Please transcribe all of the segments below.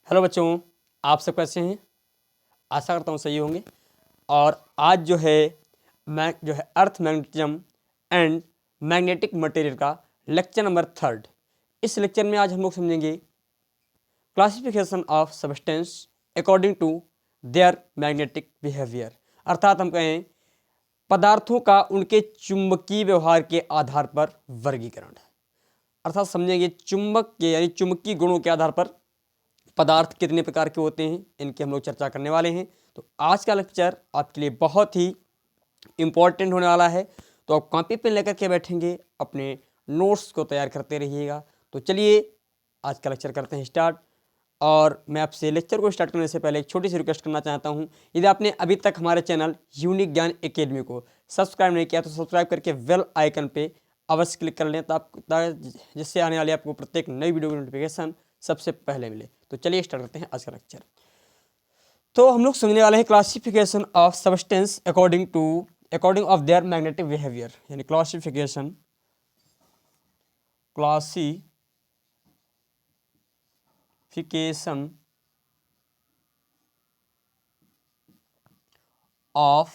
Hello बच्चों, आप सब कैसे हैं? आशा करता हूँ सही होंगे। और आज जो है earth magnetism and magnetic material का लेक्चर नंबर 3। इस लेक्चर में आज हम लोग समझेंगे classification of substance according to their magnetic behaviour. अर्थात हम कहें पदार्थों का उनके चुंबकीय व्यवहार के आधार पर वर्गीकरण। अर्थात समझेंगे चुंबक के यानी चुंबकीय गुणों के आधार पर पदार्थ कितने प्रकार के होते हैं, इनकी हम लोग चर्चा करने वाले हैं। तो आज का लेक्चर आपके लिए बहुत ही इम्पोर्टेंट होने वाला है। तो आप कॉपी पेन लेकर के बैठेंगे, अपने नोट्स को तैयार करते रहिएगा। तो चलिए आज का लेक्चर करते हैं स्टार्ट। और मैं आपसे लेक्चर को स्टार्ट करने से पहले एक छोटी सी रिक्वेस्ट करना चाहता हूं। यदि आपने अभी तक हमारे चैनल यूनिक ज्ञान एकेडमी को सब्सक्राइब नहीं किया तो सब्सक्राइब करके बेल आइकन पे अवश्य क्लिक कर लें, जिससे आने वाली आपको प्रत्येक नई वीडियो की नोटिफिकेशन सबसे पहले मिले। तो चलिए स्टार्ट करते हैं आज का लेक्चर। तो हम लोग समझने वाले हैं classification of substance according of their magnetic behaviour, यानी classification of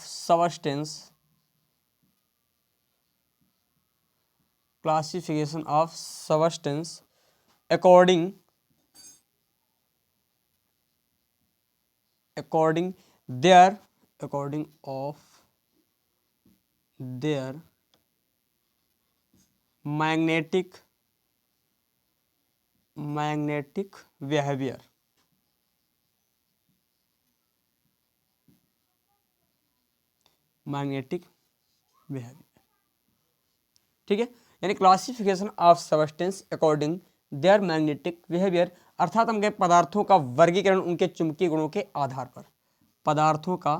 substance according of their magnetic behavior। ठीक है, यानी classification of substance according their magnetic behaviour. अर्थात हम कहें पदार्थों का वर्गीकरण उनके चुंबकीय गुणों के आधार पर। पदार्थों का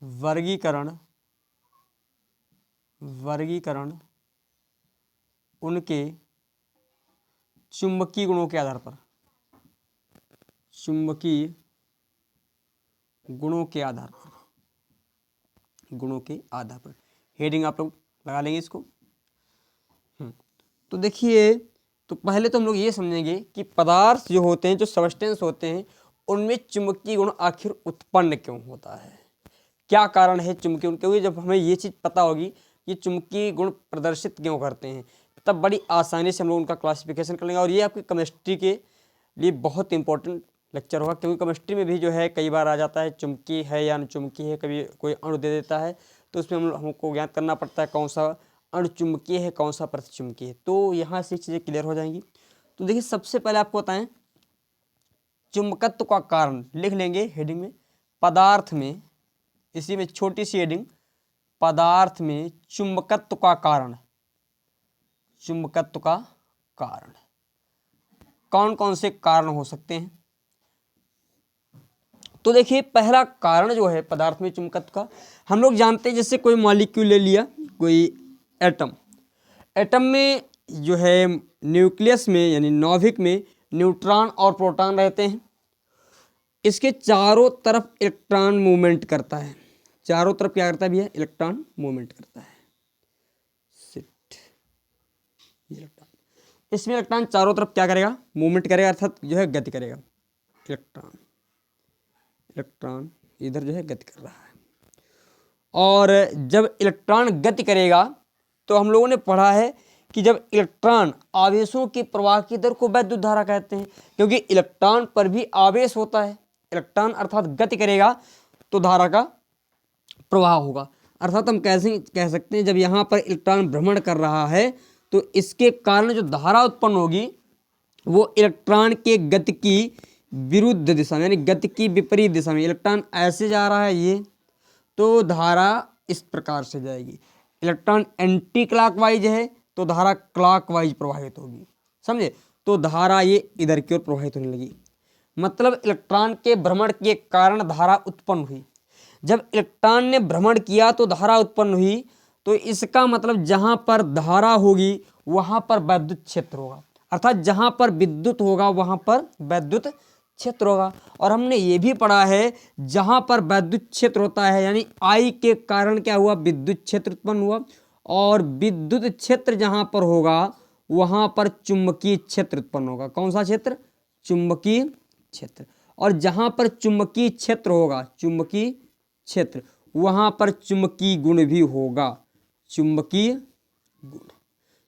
वर्गीकरण उनके चुंबकीय गुणों के आधार पर। हेडिंग आप लोग लगा लेंगे इसको। तो देखिए, तो पहले तो हम लोग ये समझेंगे कि पदार्थ जो होते हैं, जो सब्सटेंस होते हैं, उनमें चुंबकीय गुण आखिर उत्पन्न क्यों होता है, क्या कारण है चुंबकीय गुण। क्योंकि जब हमें ये चीज़ पता होगी कि चुंबकीय गुण प्रदर्शित क्यों करते हैं, तब बड़ी आसानी से हम लोग उनका क्लासिफिकेशन कर लेंगे। और ये आपकी केमिस्ट्री के लिए बहुत इंपॉर्टेंट लेक्चर होगा, क्योंकि केमिस्ट्री में भी जो है कई बार आ जाता है चुंबकीय है या अणुचुंबकीय है। कभी कोई अणु दे देता है तो उसमें हमको ज्ञात करना पड़ता है कौन सा अणुचुंबकीय है, कौन सा प्रतिचुंबकीय है। तो यहाँ से चीज़ें क्लियर हो जाएंगी। तो देखिए, सबसे पहले आपको बताएं चुंबकत्व का कारण लिख लेंगे हेडिंग में। पदार्थ में, इसी में छोटी सी हेडिंग, पदार्थ में चुंबकत्व का कारण कौन कौन से कारण हो सकते हैं। तो देखिए, पहला कारण जो है पदार्थ में चुंबकत्व का, हम लोग जानते हैं जैसे कोई मॉलिक्यूल ले लिया, कोई एटम में जो है न्यूक्लियस में यानी नाभिक में न्यूट्रॉन और प्रोटॉन रहते हैं। इसके चारों तरफ इलेक्ट्रॉन मूवमेंट करता है। चारों तरफ क्या करता है भैया? इलेक्ट्रॉन मूवमेंट करता है। इसमें इलेक्ट्रॉन चारों तरफ क्या करेगा? मूवमेंट करेगा, अर्थात जो है गति करेगा। इलेक्ट्रॉन इधर जो है गति कर रहा है। और जब इलेक्ट्रॉन गति करेगा तो हम लोगों ने पढ़ा है कि जब इलेक्ट्रॉन आवेशों की प्रवाह की दर को वैद्युत धारा कहते हैं, क्योंकि इलेक्ट्रॉन पर भी आवेश होता है। इलेक्ट्रॉन अर्थात गति करेगा तो धारा का प्रवाह होगा। अर्थात हम कैसे कह सकते हैं, जब यहाँ पर इलेक्ट्रॉन भ्रमण कर रहा है तो इसके कारण जो धारा उत्पन्न होगी वो इलेक्ट्रॉन के गति की विरुद्ध दिशा में, यानी गति की विपरीत दिशा में। इलेक्ट्रॉन ऐसे जा रहा है ये, तो धारा इस प्रकार से जाएगी। इलेक्ट्रॉन एंटी क्लॉकवाइज है तो धारा क्लॉकवाइज प्रवाहित होगी। समझे? तो धारा ये इधर की ओर प्रवाहित होने लगी। मतलब इलेक्ट्रॉन के भ्रमण के कारण धारा उत्पन्न हुई। जब इलेक्ट्रॉन ने भ्रमण किया तो धारा उत्पन्न हुई, तो इसका मतलब जहां पर धारा होगी वहां पर वैद्युत क्षेत्र होगा। अर्थात जहां पर विद्युत होगा वहां पर वैद्युत क्षेत्र होगा। और हमने ये भी पढ़ा है जहां पर वैद्युत क्षेत्र होता है यानी आई के कारण क्या हुआ? विद्युत क्षेत्र उत्पन्न हुआ। और विद्युत क्षेत्र जहां पर होगा वहां पर चुंबकीय क्षेत्र उत्पन्न होगा। कौन सा क्षेत्र? चुंबकीय क्षेत्र। और जहां पर चुंबकीय क्षेत्र होगा, चुंबकीय क्षेत्र, वहां पर चुंबकीय गुण भी होगा। चुंबकीय गुण,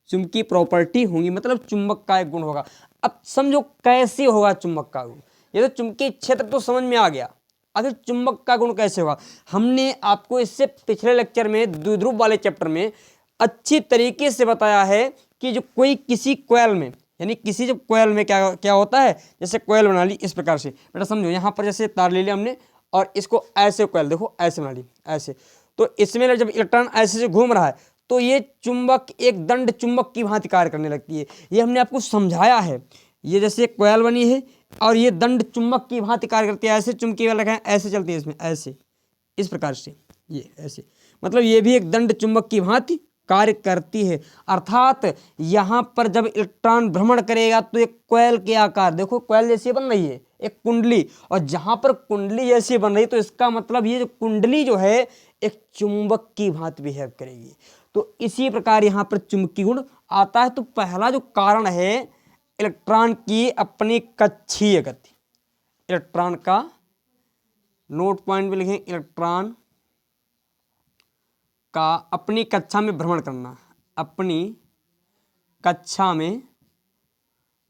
चुंबकीय प्रॉपर्टी होंगी, मतलब चुंबक का एक गुण होगा। अब समझो कैसे होगा चुंबक का गुण। ये तो चुंबकीय क्षेत्र तो समझ में आ गया, अगर चुंबक का गुण कैसे होगा, हमने आपको इससे पिछले लेक्चर में द्विध्रुव वाले चैप्टर में अच्छी तरीके से बताया है कि जो कोई किसी कोयल में, यानी किसी जो कोयल में क्या क्या होता है, जैसे कोयल बना ली इस प्रकार से, बेटा समझो यहाँ पर जैसे तार ले लिया हमने और इसको ऐसे कोयल देखो ऐसे बना ली ऐसे, तो इसमें जब इलेक्ट्रॉन ऐसे से घूम रहा है तो ये चुंबक एक दंड चुंबक की भांति कार्य करने लगती है। ये हमने आपको समझाया है। ये जैसे कोयल बनी है और ये दंड चुंबक की भांति कार्य करती है, ऐसे चुंबकीय वाला रखा है, ऐसे चलती है इसमें ऐसे, इस प्रकार से ये ऐसे, मतलब ये भी एक दंड चुंबक की भांति कार्य करती है। अर्थात यहाँ पर जब इलेक्ट्रॉन भ्रमण करेगा तो एक कोयल के आकार, देखो कोयल जैसी बन रही है एक कुंडली, और जहाँ पर कुंडली जैसी बन रही तो इसका मतलब ये जो कुंडली जो है एक चुंबक की भांति बिहेव करेगी। तो इसी प्रकार यहाँ पर चुंबकीय गुण आता है। तो पहला जो कारण है इलेक्ट्रॉन की अपनी कक्षीय गति, इलेक्ट्रॉन का नोट पॉइंट में लिखें, इलेक्ट्रॉन का अपनी कक्षा में भ्रमण करना, अपनी कक्षा में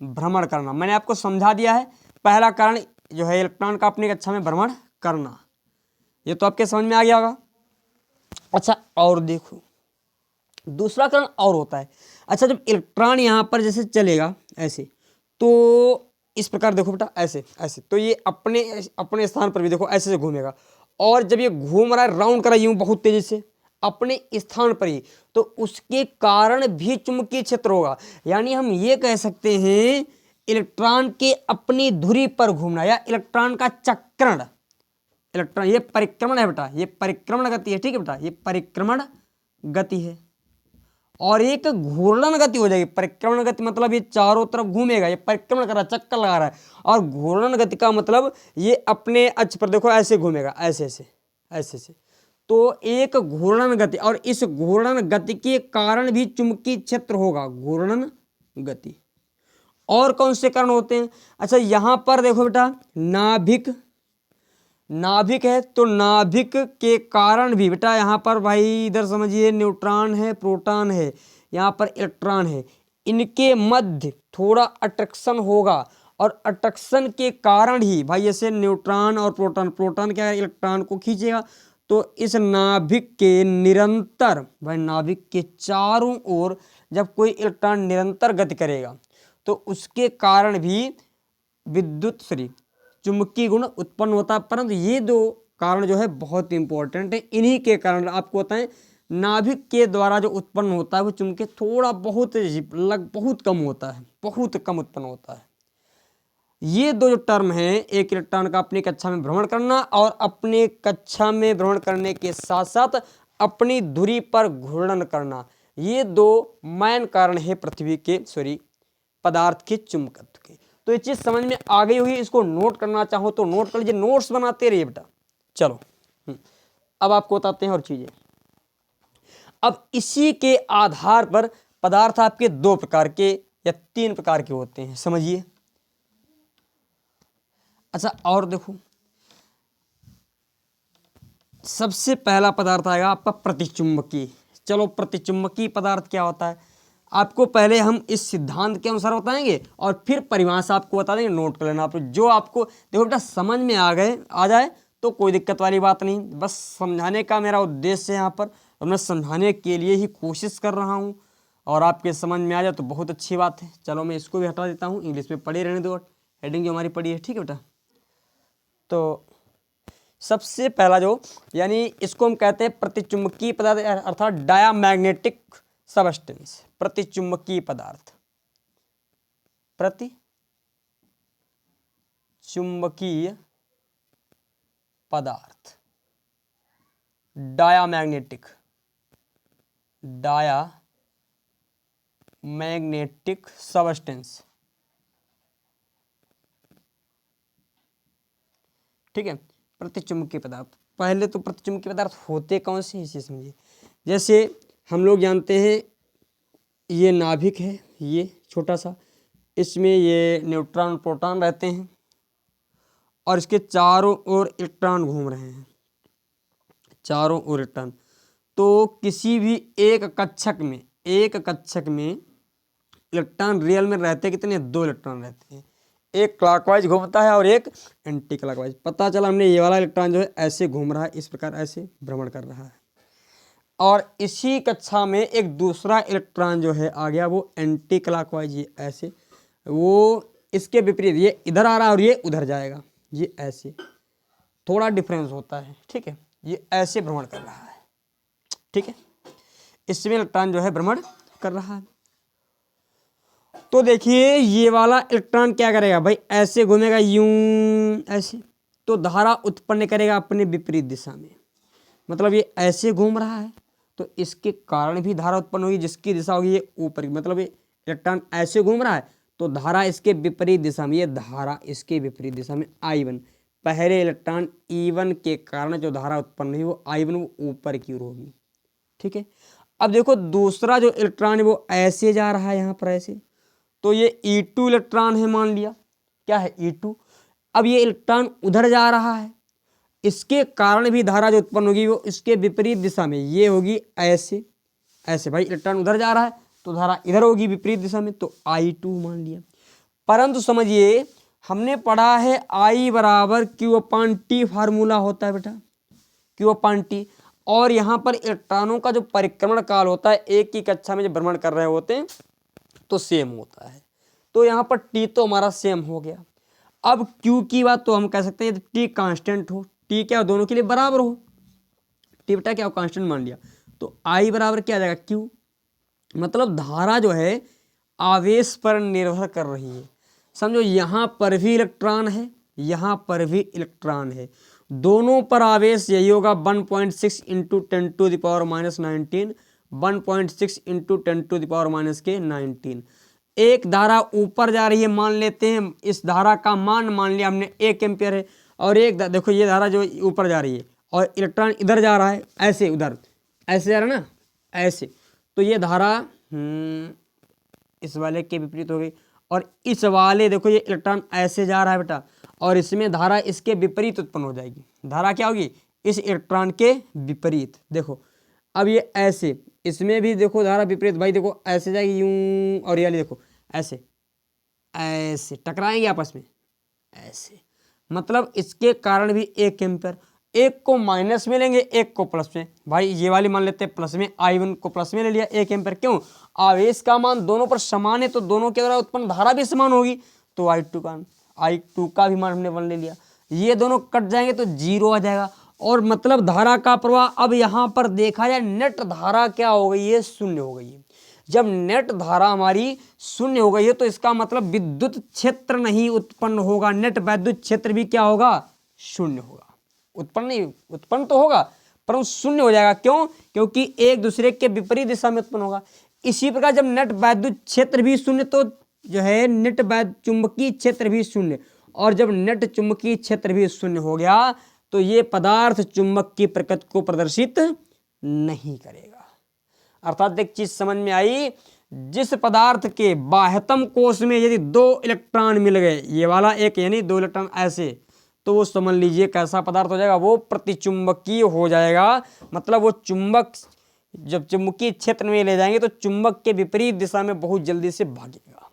भ्रमण करना। मैंने आपको समझा दिया है पहला कारण जो है इलेक्ट्रॉन का अपनी कक्षा में भ्रमण करना, ये तो आपके समझ में आ गया होगा। अच्छा और देखो दूसरा कारण और होता है। अच्छा जब इलेक्ट्रॉन यहाँ पर जैसे चलेगा ऐसे, तो इस प्रकार देखो बेटा ऐसे ऐसे, तो ये अपने अपने स्थान पर भी देखो ऐसे से घूमेगा, और जब ये घूम रहा है राउंड कर रहा है यूं बहुत तेजी से अपने स्थान पर ही, तो उसके कारण भी चुंबकीय क्षेत्र होगा। यानी हम ये कह सकते हैं इलेक्ट्रॉन के अपनी धुरी पर घूमना या इलेक्ट्रॉन का चक्रण, इलेक्ट्रॉन ये परिक्रमण है बेटा, ये परिक्रमण गति है, ठीक है बेटा, ये परिक्रमण गति है। और एक घूर्णन गति हो जाएगी। परिक्रमण गति मतलब ये चारों तरफ घूमेगा, ये परिक्रमण कर रहा है, चक्कर लगा रहा है। और घूर्णन गति का मतलब ये अपने अक्ष पर देखो ऐसे घूमेगा, ऐसे ऐसे ऐसे ऐसे। तो एक घूर्णन गति, और इस घूर्णन गति के कारण भी चुंबकीय क्षेत्र होगा, घूर्णन गति। और कौन से कारण होते हैं? अच्छा यहां पर देखो बेटा नाभिक, नाभिक है तो नाभिक के कारण भी बेटा यहाँ पर भाई इधर समझिए न्यूट्रॉन है, प्रोटॉन है, यहाँ पर इलेक्ट्रॉन है, इनके मध्य थोड़ा अट्रैक्शन होगा, और अट्रैक्शन के कारण ही भाई जैसे न्यूट्रॉन और प्रोटॉन, प्रोटॉन क्या है इलेक्ट्रॉन को खींचेगा, तो इस नाभिक के निरंतर भाई नाभिक के चारों ओर जब कोई इलेक्ट्रॉन निरंतर गति करेगा तो उसके कारण भी विद्युत चुंबकीय गुण उत्पन्न होता है। परंतु ये दो कारण जो है बहुत इंपॉर्टेंट है, इन्हीं के कारण आपको बताएं नाभिक के द्वारा जो उत्पन्न होता है वो चुंबकीय थोड़ा बहुत बहुत कम होता है, बहुत कम उत्पन्न होता है। ये दो जो टर्म है, एक इलेक्ट्रॉन का अपनी कक्षा में भ्रमण करना और अपने कक्षा में भ्रमण करने के साथ साथ अपनी धुरी पर घूर्णन करना, ये दो मेन कारण है पृथ्वी के पदार्थ के चुंबकत्व के। तो ये चीज समझ में आ गई होगी। इसको नोट करना चाहो तो नोट कर लीजिए, नोट्स बनाते रहिए बेटा। चलो अब आपको बताते हैं और चीजें। अब इसी के आधार पर पदार्थ आपके दो प्रकार के या तीन प्रकार के होते हैं, समझिए। अच्छा और देखो सबसे पहला पदार्थ आएगा आपका प्रतिचुंबकीय। चलो प्रतिचुंबकीय पदार्थ क्या होता है आपको पहले हम इस सिद्धांत के अनुसार बताएंगे और फिर परिभाषा आपको बता देंगे, नोट कर लेना आप। जो आपको देखो बेटा समझ में आ जाए तो कोई दिक्कत वाली बात नहीं, बस समझाने का मेरा उद्देश्य है यहाँ पर, और मैं समझाने के लिए ही कोशिश कर रहा हूँ, और आपके समझ में आ जाए तो बहुत अच्छी बात है। चलो मैं इसको भी हटा देता हूँ, इंग्लिश में पढ़े रहने दो, हेडिंग जो हमारी पढ़ी है, ठीक है बेटा। तो सबसे पहला जो यानी इसको हम कहते हैं प्रतिचुंबकीय पदार्थ अर्थात डायामैग्नेटिक सबस्टेंस, प्रतिचुंबकीय पदार्थ, प्रतिचुंबकीय पदार्थ, डायामैग्नेटिक सबस्टेंस, ठीक है। प्रतिचुंबकीय पदार्थ, पहले तो प्रतिचुंबकीय पदार्थ होते कौन से इसे समझिए। जैसे हम लोग जानते हैं ये नाभिक है, ये छोटा सा, इसमें ये न्यूट्रॉन प्रोटॉन रहते हैं और इसके चारों ओर इलेक्ट्रॉन घूम रहे हैं, चारों ओर इलेक्ट्रॉन। तो किसी भी एक कक्षक में इलेक्ट्रॉन रियल में रहते कितने, 2 इलेक्ट्रॉन रहते हैं। एक क्लॉकवाइज घूमता है और एक एंटी क्लॉकवाइज। पता चला हमने ये वाला इलेक्ट्रॉन जो है ऐसे घूम रहा है, इस प्रकार ऐसे भ्रमण कर रहा है। और इसी कक्षा में एक दूसरा इलेक्ट्रॉन जो है आ गया, वो एंटी क्लॉकवाइज, ये ऐसे, वो इसके विपरीत, ये इधर आ रहा है और ये उधर जाएगा, ये ऐसे, थोड़ा डिफरेंस होता है, ठीक है। ये ऐसे भ्रमण कर रहा है, ठीक है। इसमें इलेक्ट्रॉन जो है भ्रमण कर रहा है। तो देखिए ये वाला इलेक्ट्रॉन क्या करेगा भाई, ऐसे घूमेगा यूं ऐसे, तो धारा उत्पन्न करेगा अपने विपरीत दिशा में। मतलब ये ऐसे घूम रहा है तो इसके कारण भी धारा उत्पन्न होगी, जिसकी दिशा होगी ये ऊपर की। मतलब ये इलेक्ट्रॉन ऐसे घूम रहा है तो धारा इसके विपरीत दिशा में, ये धारा इसके विपरीत दिशा में I1। पहले इलेक्ट्रॉन E1 के कारण जो धारा उत्पन्न हुई वो I1 वो ऊपर की ओर होगी, ठीक है। अब देखो दूसरा जो इलेक्ट्रॉन है वो ऐसे जा रहा है यहाँ पर ऐसे, तो ये E2 इलेक्ट्रॉन है, मान लिया क्या है E2। अब ये इलेक्ट्रॉन उधर जा रहा है, इसके कारण भी धारा जो उत्पन्न होगी वो इसके विपरीत दिशा में, ये होगी ऐसे ऐसे। भाई इलेक्ट्रॉन उधर जा रहा है तो धारा इधर होगी विपरीत दिशा में, तो I2 मान लिया। परंतु समझिए हमने पढ़ा है I बराबर Q/T फार्मूला होता है बेटा, Q/T। और यहाँ पर इलेक्ट्रॉनों का जो परिक्रमण काल होता है एक ही कक्षा में जब भ्रमण कर रहे होते हैं तो सेम होता है। तो यहाँ पर T तो हमारा सेम हो गया। अब Q की बात तो हम कह सकते हैं T कांस्टेंट हो, T क्या हो, दोनों के लिए बराबर हो, T बेटा क्या हो, कांस्टेंट मान लिया, तो I बराबर क्या आ जाएगा Q। मतलब धारा जो है आवेश पर निर्भर कर रही है। समझो यहाँ पर भी इलेक्ट्रॉन है, यहाँ पर भी इलेक्ट्रॉन है, दोनों पर आवेश यही होगा 1.6 इंटू 10⁻⁻19, 1.6 इंटू 10⁻⁻19। एक धारा ऊपर जा रही है, मान लेते हैं इस धारा का मान मान लिया हमने 1 एम्पियर है, और एक देखो ये धारा जो ऊपर जा रही है और इलेक्ट्रॉन इधर जा रहा है ऐसे, उधर ऐसे जा रहा है ना ऐसे, तो ये धारा इस वाले के विपरीत हो गई। और इस वाले देखो ये इलेक्ट्रॉन ऐसे जा रहा है बेटा, और इसमें धारा इसके विपरीत उत्पन्न हो जाएगी। धारा क्या होगी, इस इलेक्ट्रॉन के विपरीत। देखो अब ये ऐसे, इसमें भी देखो धारा विपरीत, भाई देखो ऐसे जाएगी यूं, और ये वाली देखो ऐसे ऐसे टकराएंगे आपस में ऐसे। मतलब इसके कारण भी 1 एम्पियर, एक को माइनस में लेंगे एक को प्लस में। भाई ये वाली मान लेते हैं प्लस में, I1 को प्लस में ले लिया 1 एम्पियर। क्यों, आवेश का मान दोनों पर समान है तो दोनों के द्वारा उत्पन्न धारा भी समान होगी, तो I2 का भी मान हमने 1 ले लिया। ये दोनों कट जाएंगे तो 0 आ जाएगा, और मतलब धारा का प्रवाह अब यहाँ पर देखा जाए नेट धारा क्या हो गई है, 0 हो गई है। जब नेट धारा हमारी 0 हो गई है तो इसका मतलब विद्युत क्षेत्र नहीं उत्पन्न होगा, नेट वैद्युत क्षेत्र भी क्या होगा, 0 होगा। उत्पन्न नहीं, उत्पन्न तो होगा परंतु 0 हो जाएगा। क्यों, क्योंकि एक दूसरे के विपरीत दिशा में उत्पन्न होगा। इसी प्रकार जब नेट वैद्युत क्षेत्र भी 0 तो जो है नेट चुंबकीय क्षेत्र भी 0, और जब नेट चुंबकीय क्षेत्र भी 0 हो गया तो ये पदार्थ चुंबक की प्रकृति को प्रदर्शित नहीं करेगा। अर्थात एक चीज समझ में आई, जिस पदार्थ के बाह्यतम कोश में यदि 2 इलेक्ट्रॉन मिल गए, ये वाला एक यानी 2 इलेक्ट्रॉन ऐसे, तो वो समझ लीजिए कैसा पदार्थ हो जाएगा, वो प्रतिचुंबकीय हो जाएगा। मतलब वो चुंबक जब चुंबकीय क्षेत्र में ले जाएंगे तो चुंबक के विपरीत दिशा में बहुत जल्दी से भागेगा।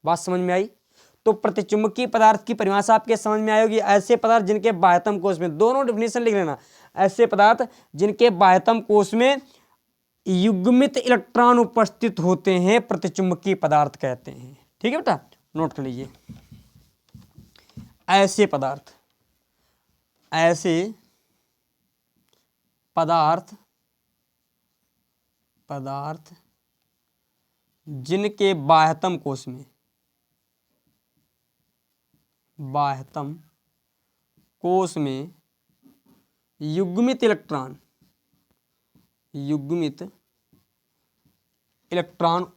बात समझ में आई। तो प्रतिचुंबकीय पदार्थ की परिभाषा आपके समझ में आएगी, ऐसे पदार्थ जिनके बाह्यतम कोश में, दोनों डेफिनेशन लिख लेना, ऐसे पदार्थ जिनके बाह्यतम कोश में युग्मित इलेक्ट्रॉन उपस्थित होते हैं प्रतिचुंबकीय पदार्थ कहते हैं। ठीक है बेटा, नोट कर लीजिए। ऐसे पदार्थ, ऐसे पदार्थ जिनके बाह्यतम कोश में, बाह्यतम कोश में युग्मित इलेक्ट्रॉन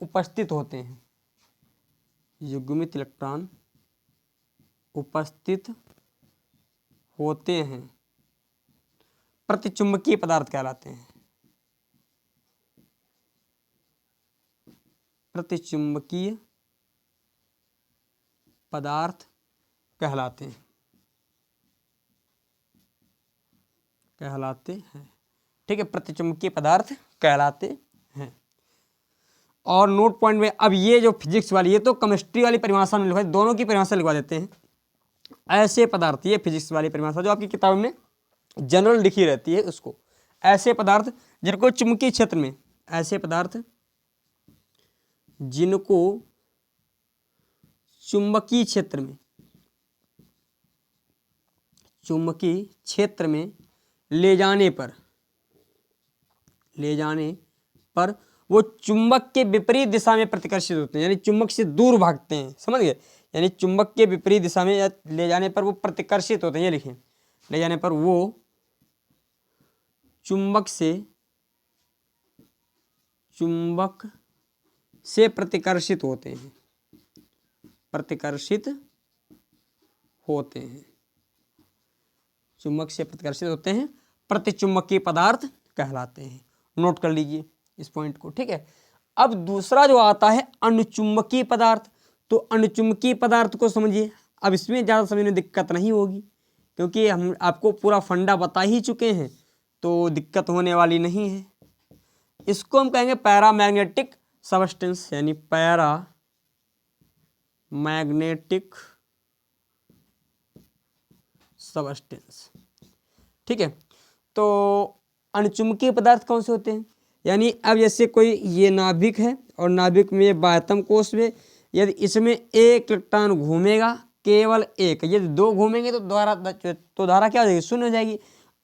उपस्थित होते हैं, युग्मित इलेक्ट्रॉन उपस्थित होते हैं, प्रतिचुंबकीय पदार्थ कहलाते हैं। प्रतिचुंबकीय पदार्थ कहलाते हैं, ठीक है, प्रतिचुंबकीय पदार्थ कहलाते हैं। और नोट पॉइंट में अब ये जो फिजिक्स वाली, ये तो केमिस्ट्री वाली परिभाषा में लिखा है, दोनों की परिभाषा लिखवा देते हैं। ऐसे पदार्थ, ये फिजिक्स वाली परिभाषा जो आपकी किताब में जनरल लिखी रहती है उसको, ऐसे पदार्थ जिनको चुंबकीय क्षेत्र में, ऐसे पदार्थ जिनको चुंबकीय क्षेत्र में, चुंबकीय क्षेत्र में ले जाने पर वो चुंबक के विपरीत दिशा में प्रतिकर्षित होते हैं, यानी चुंबक से दूर भागते हैं, समझ गए, यानी चुंबक के विपरीत दिशा में ले जाने पर वो प्रतिकर्षित होते हैं, ये लिखें, ले जाने पर वो चुंबक से प्रतिकर्षित होते हैं, चुंबक से प्रतिकर्षित होते हैं, प्रतिचुंबकीय पदार्थ कहलाते हैं। नोट कर लीजिए इस पॉइंट को, ठीक है। अब दूसरा जो आता है अनुचुंबकीय पदार्थ, तो अनुचुंबकीय पदार्थ को समझिए। अब इसमें ज़्यादा समझने में दिक्कत नहीं होगी क्योंकि हम आपको पूरा फंडा बता ही चुके हैं, तो दिक्कत होने वाली नहीं है। इसको हम कहेंगे पैरामैग्नेटिक सबस्टेंस, यानी पैरामैग्नेटिक सबस्टेंस, ठीक है। तो अनुचुंबकीय पदार्थ कौन से होते हैं, यानी अब जैसे कोई ये नाभिक है और नाभिक में बाह्यतम कोश में यदि इसमें एक इलेक्ट्रॉन घूमेगा, केवल एक, यदि दो घूमेंगे तो धारा क्या हो जाएगी, शून्य हो जाएगी।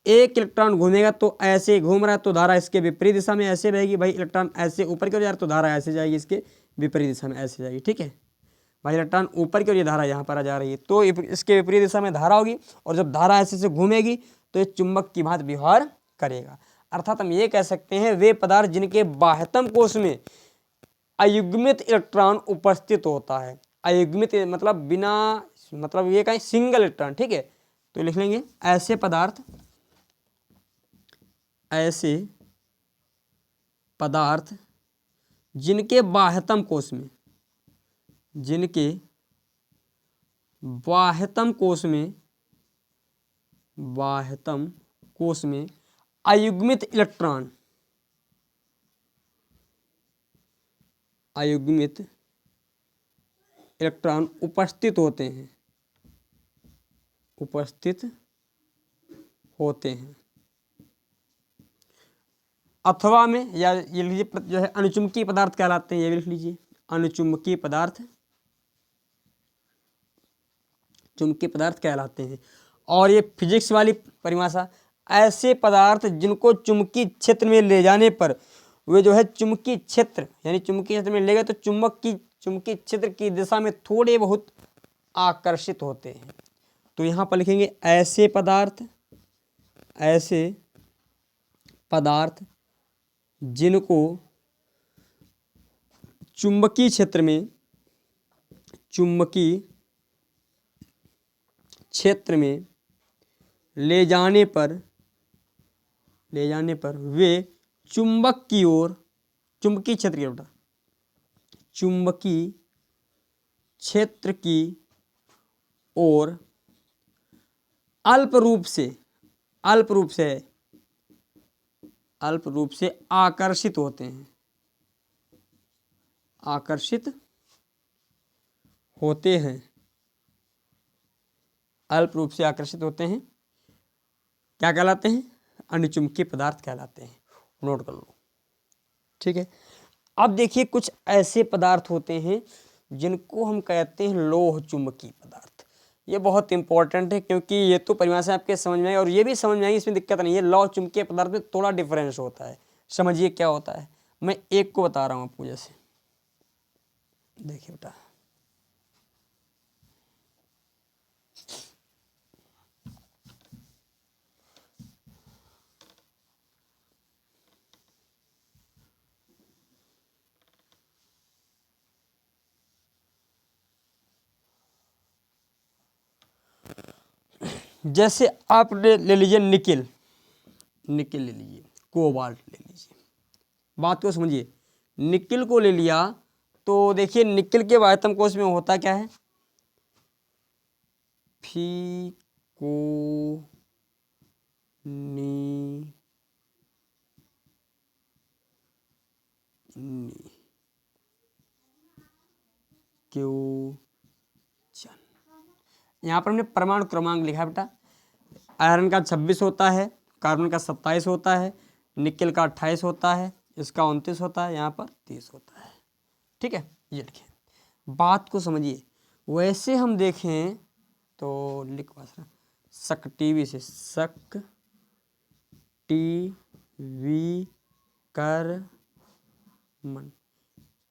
एक इलेक्ट्रॉन घूमेगा तो ऐसे घूम रहा है तो धारा इसके विपरीत दिशा में ऐसे बहेगी, भाई इलेक्ट्रॉन ऐसे ऊपर की ओर जा रहा है तो धारा ऐसे जाएगी, इसके विपरीत दिशा में ऐसे जाएगी, ठीक है। भाई इलेक्ट्रॉन ऊपर की ओर, ये धारा यहाँ पर आ जा रही है तो इसके विपरीत दिशा में धारा होगी, और जब धारा ऐसे से घूमेगी तो ये चुंबक की भांति व्यवहार करेगा। अर्थात हम ये कह सकते हैं वे पदार्थ जिनके बाह्यतम कोश में अयुग्मित इलेक्ट्रॉन उपस्थित होता है, अयुग्मित मतलब बिना, मतलब ये कहीं सिंगल इलेक्ट्रॉन, ठीक है। तो लिख लेंगे ऐसे पदार्थ जिनके बाह्यतम कोश में अयुग्मित इलेक्ट्रॉन उपस्थित होते हैं अथवा में, या ये लीजिए जो है अनुचुंबकीय पदार्थ कहलाते हैं, ये भी लिख लीजिए, अनुचुंबकीय पदार्थ चुंबकीय पदार्थ कहलाते हैं। और ये फिजिक्स वाली परिभाषा, ऐसे पदार्थ जिनको चुंबकीय क्षेत्र में ले जाने पर वे जो है चुंबकीय क्षेत्र, यानी चुंबकीय क्षेत्र में ले गए तो चुंबकीय क्षेत्र की दिशा में थोड़े बहुत आकर्षित होते हैं। तो यहाँ पर लिखेंगे ऐसे पदार्थ जिनको चुंबकीय क्षेत्र में ले जाने पर वे चुंबकीय क्षेत्र की ओर अल्प रूप से आकर्षित होते हैं, अल्प रूप से आकर्षित होते हैं, क्या कहलाते हैं, अनुचुंबकीय पदार्थ कहलाते हैं। नोट कर लो, ठीक है। अब देखिए कुछ ऐसे पदार्थ होते हैं जिनको हम कहते हैं लोह चुंबकीय पदार्थ। ये बहुत इंपॉर्टेंट है क्योंकि ये तो परिभाषा आपके समझ में आई और ये भी समझ में आई, इसमें दिक्कत नहीं है। लोह चुंबकीय पदार्थ में थोड़ा डिफरेंस होता है, समझिए क्या होता है। मैं एक को बता रहा हूँ आपको, जैसे देखिए बेटा, जैसे आप ले लीजिए निकिल ले लीजिए, कोबाल्ट ले लीजिए। बात को समझिए, निकिल को ले लिया तो देखिए निकिल के वायतम कोश में होता क्या है, फीको नी क्यों चन। यहाँ पर हमने परमाणु क्रमांक लिखा है बेटा। आयरन का 26 होता है, कार्बन का 27 होता है, निकिल का 28 होता है, इसका 29 होता है, यहाँ पर 30 होता है। ठीक है, ये लिखें, बात को समझिए। वैसे हम देखें तो लिख सक टीवी से, सक टीवी कर मन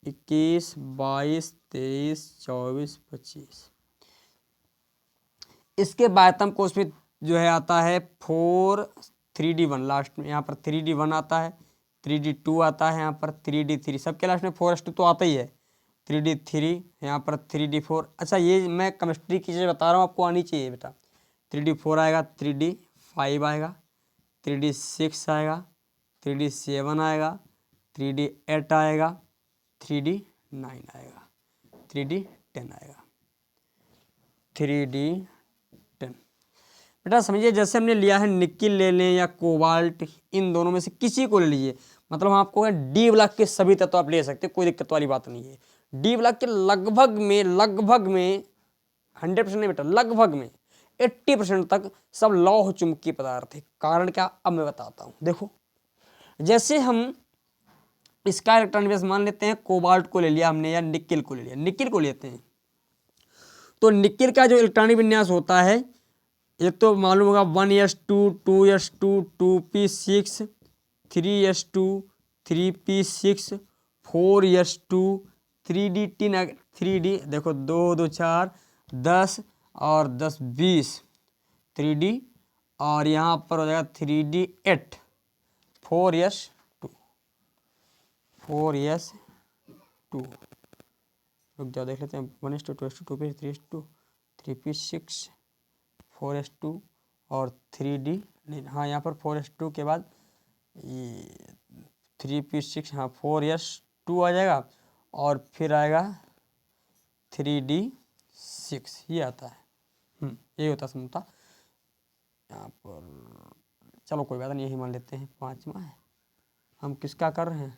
21, 22, 23, 24, 25। इसके बायतम कोश में जो है आता है 4 3D1 लास्ट में, यहाँ पर 3D1 आता है, 3D2 आता है, यहाँ पर 3D3, सबके लास्ट में 4s2 तो आता ही है, 3D3, यहाँ पर 3D4। अच्छा ये मैं केमिस्ट्री की चीज़ें बता रहा हूँ, आपको आनी चाहिए बेटा। 3D4 आएगा, 3D5 आएगा, 3D6 आएगा, 3D7 आएगा, 3D8 आएगा, 3D9 आएगा, 3D10 आएगा, 3D10। बेटा समझिए, जैसे हमने लिया है निकिल ले लें या कोबाल्ट, इन दोनों में से किसी को ले लीजिए, मतलब आपको डी ब्लॉक के सभी तत्व आप ले सकते हैं, कोई दिक्कत वाली बात नहीं है। डी ब्लॉक के लगभग में 100% नहीं बेटा, लगभग में 80% तक सब लौह चुंबकीय पदार्थ है। कारण क्या, अब मैं बताता हूँ। देखो जैसे हम इसका इलेक्ट्रॉन विन्यास मान लेते हैं, कोबाल्ट को ले लिया हमने या निकिल को ले लिया, निकिल को लेते हैं, तो निकिल का जो इलेक्ट्रॉनिक विन्यास होता है, एक तो मालूम होगा 1s2 2s2 2p6 3s2 3p6 4s2 3d10 3d, देखो 2 2 4 10 और 10 20 3d, और यहाँ पर हो जाएगा 3d8 4s2 रुक जाओ देख लेते हैं, 1s2 2s2 2p 3s2 3p6 4s2 और 3d, हाँ यहाँ पर 4s2 के बाद ये 3p6, हाँ 4s2 आ जाएगा, और फिर आएगा 3d6, ये आता है। ये होता समता यहाँ पर। चलो कोई बात नहीं, यही मान लेते हैं, 5वां है। हम किसका कर रहे हैं,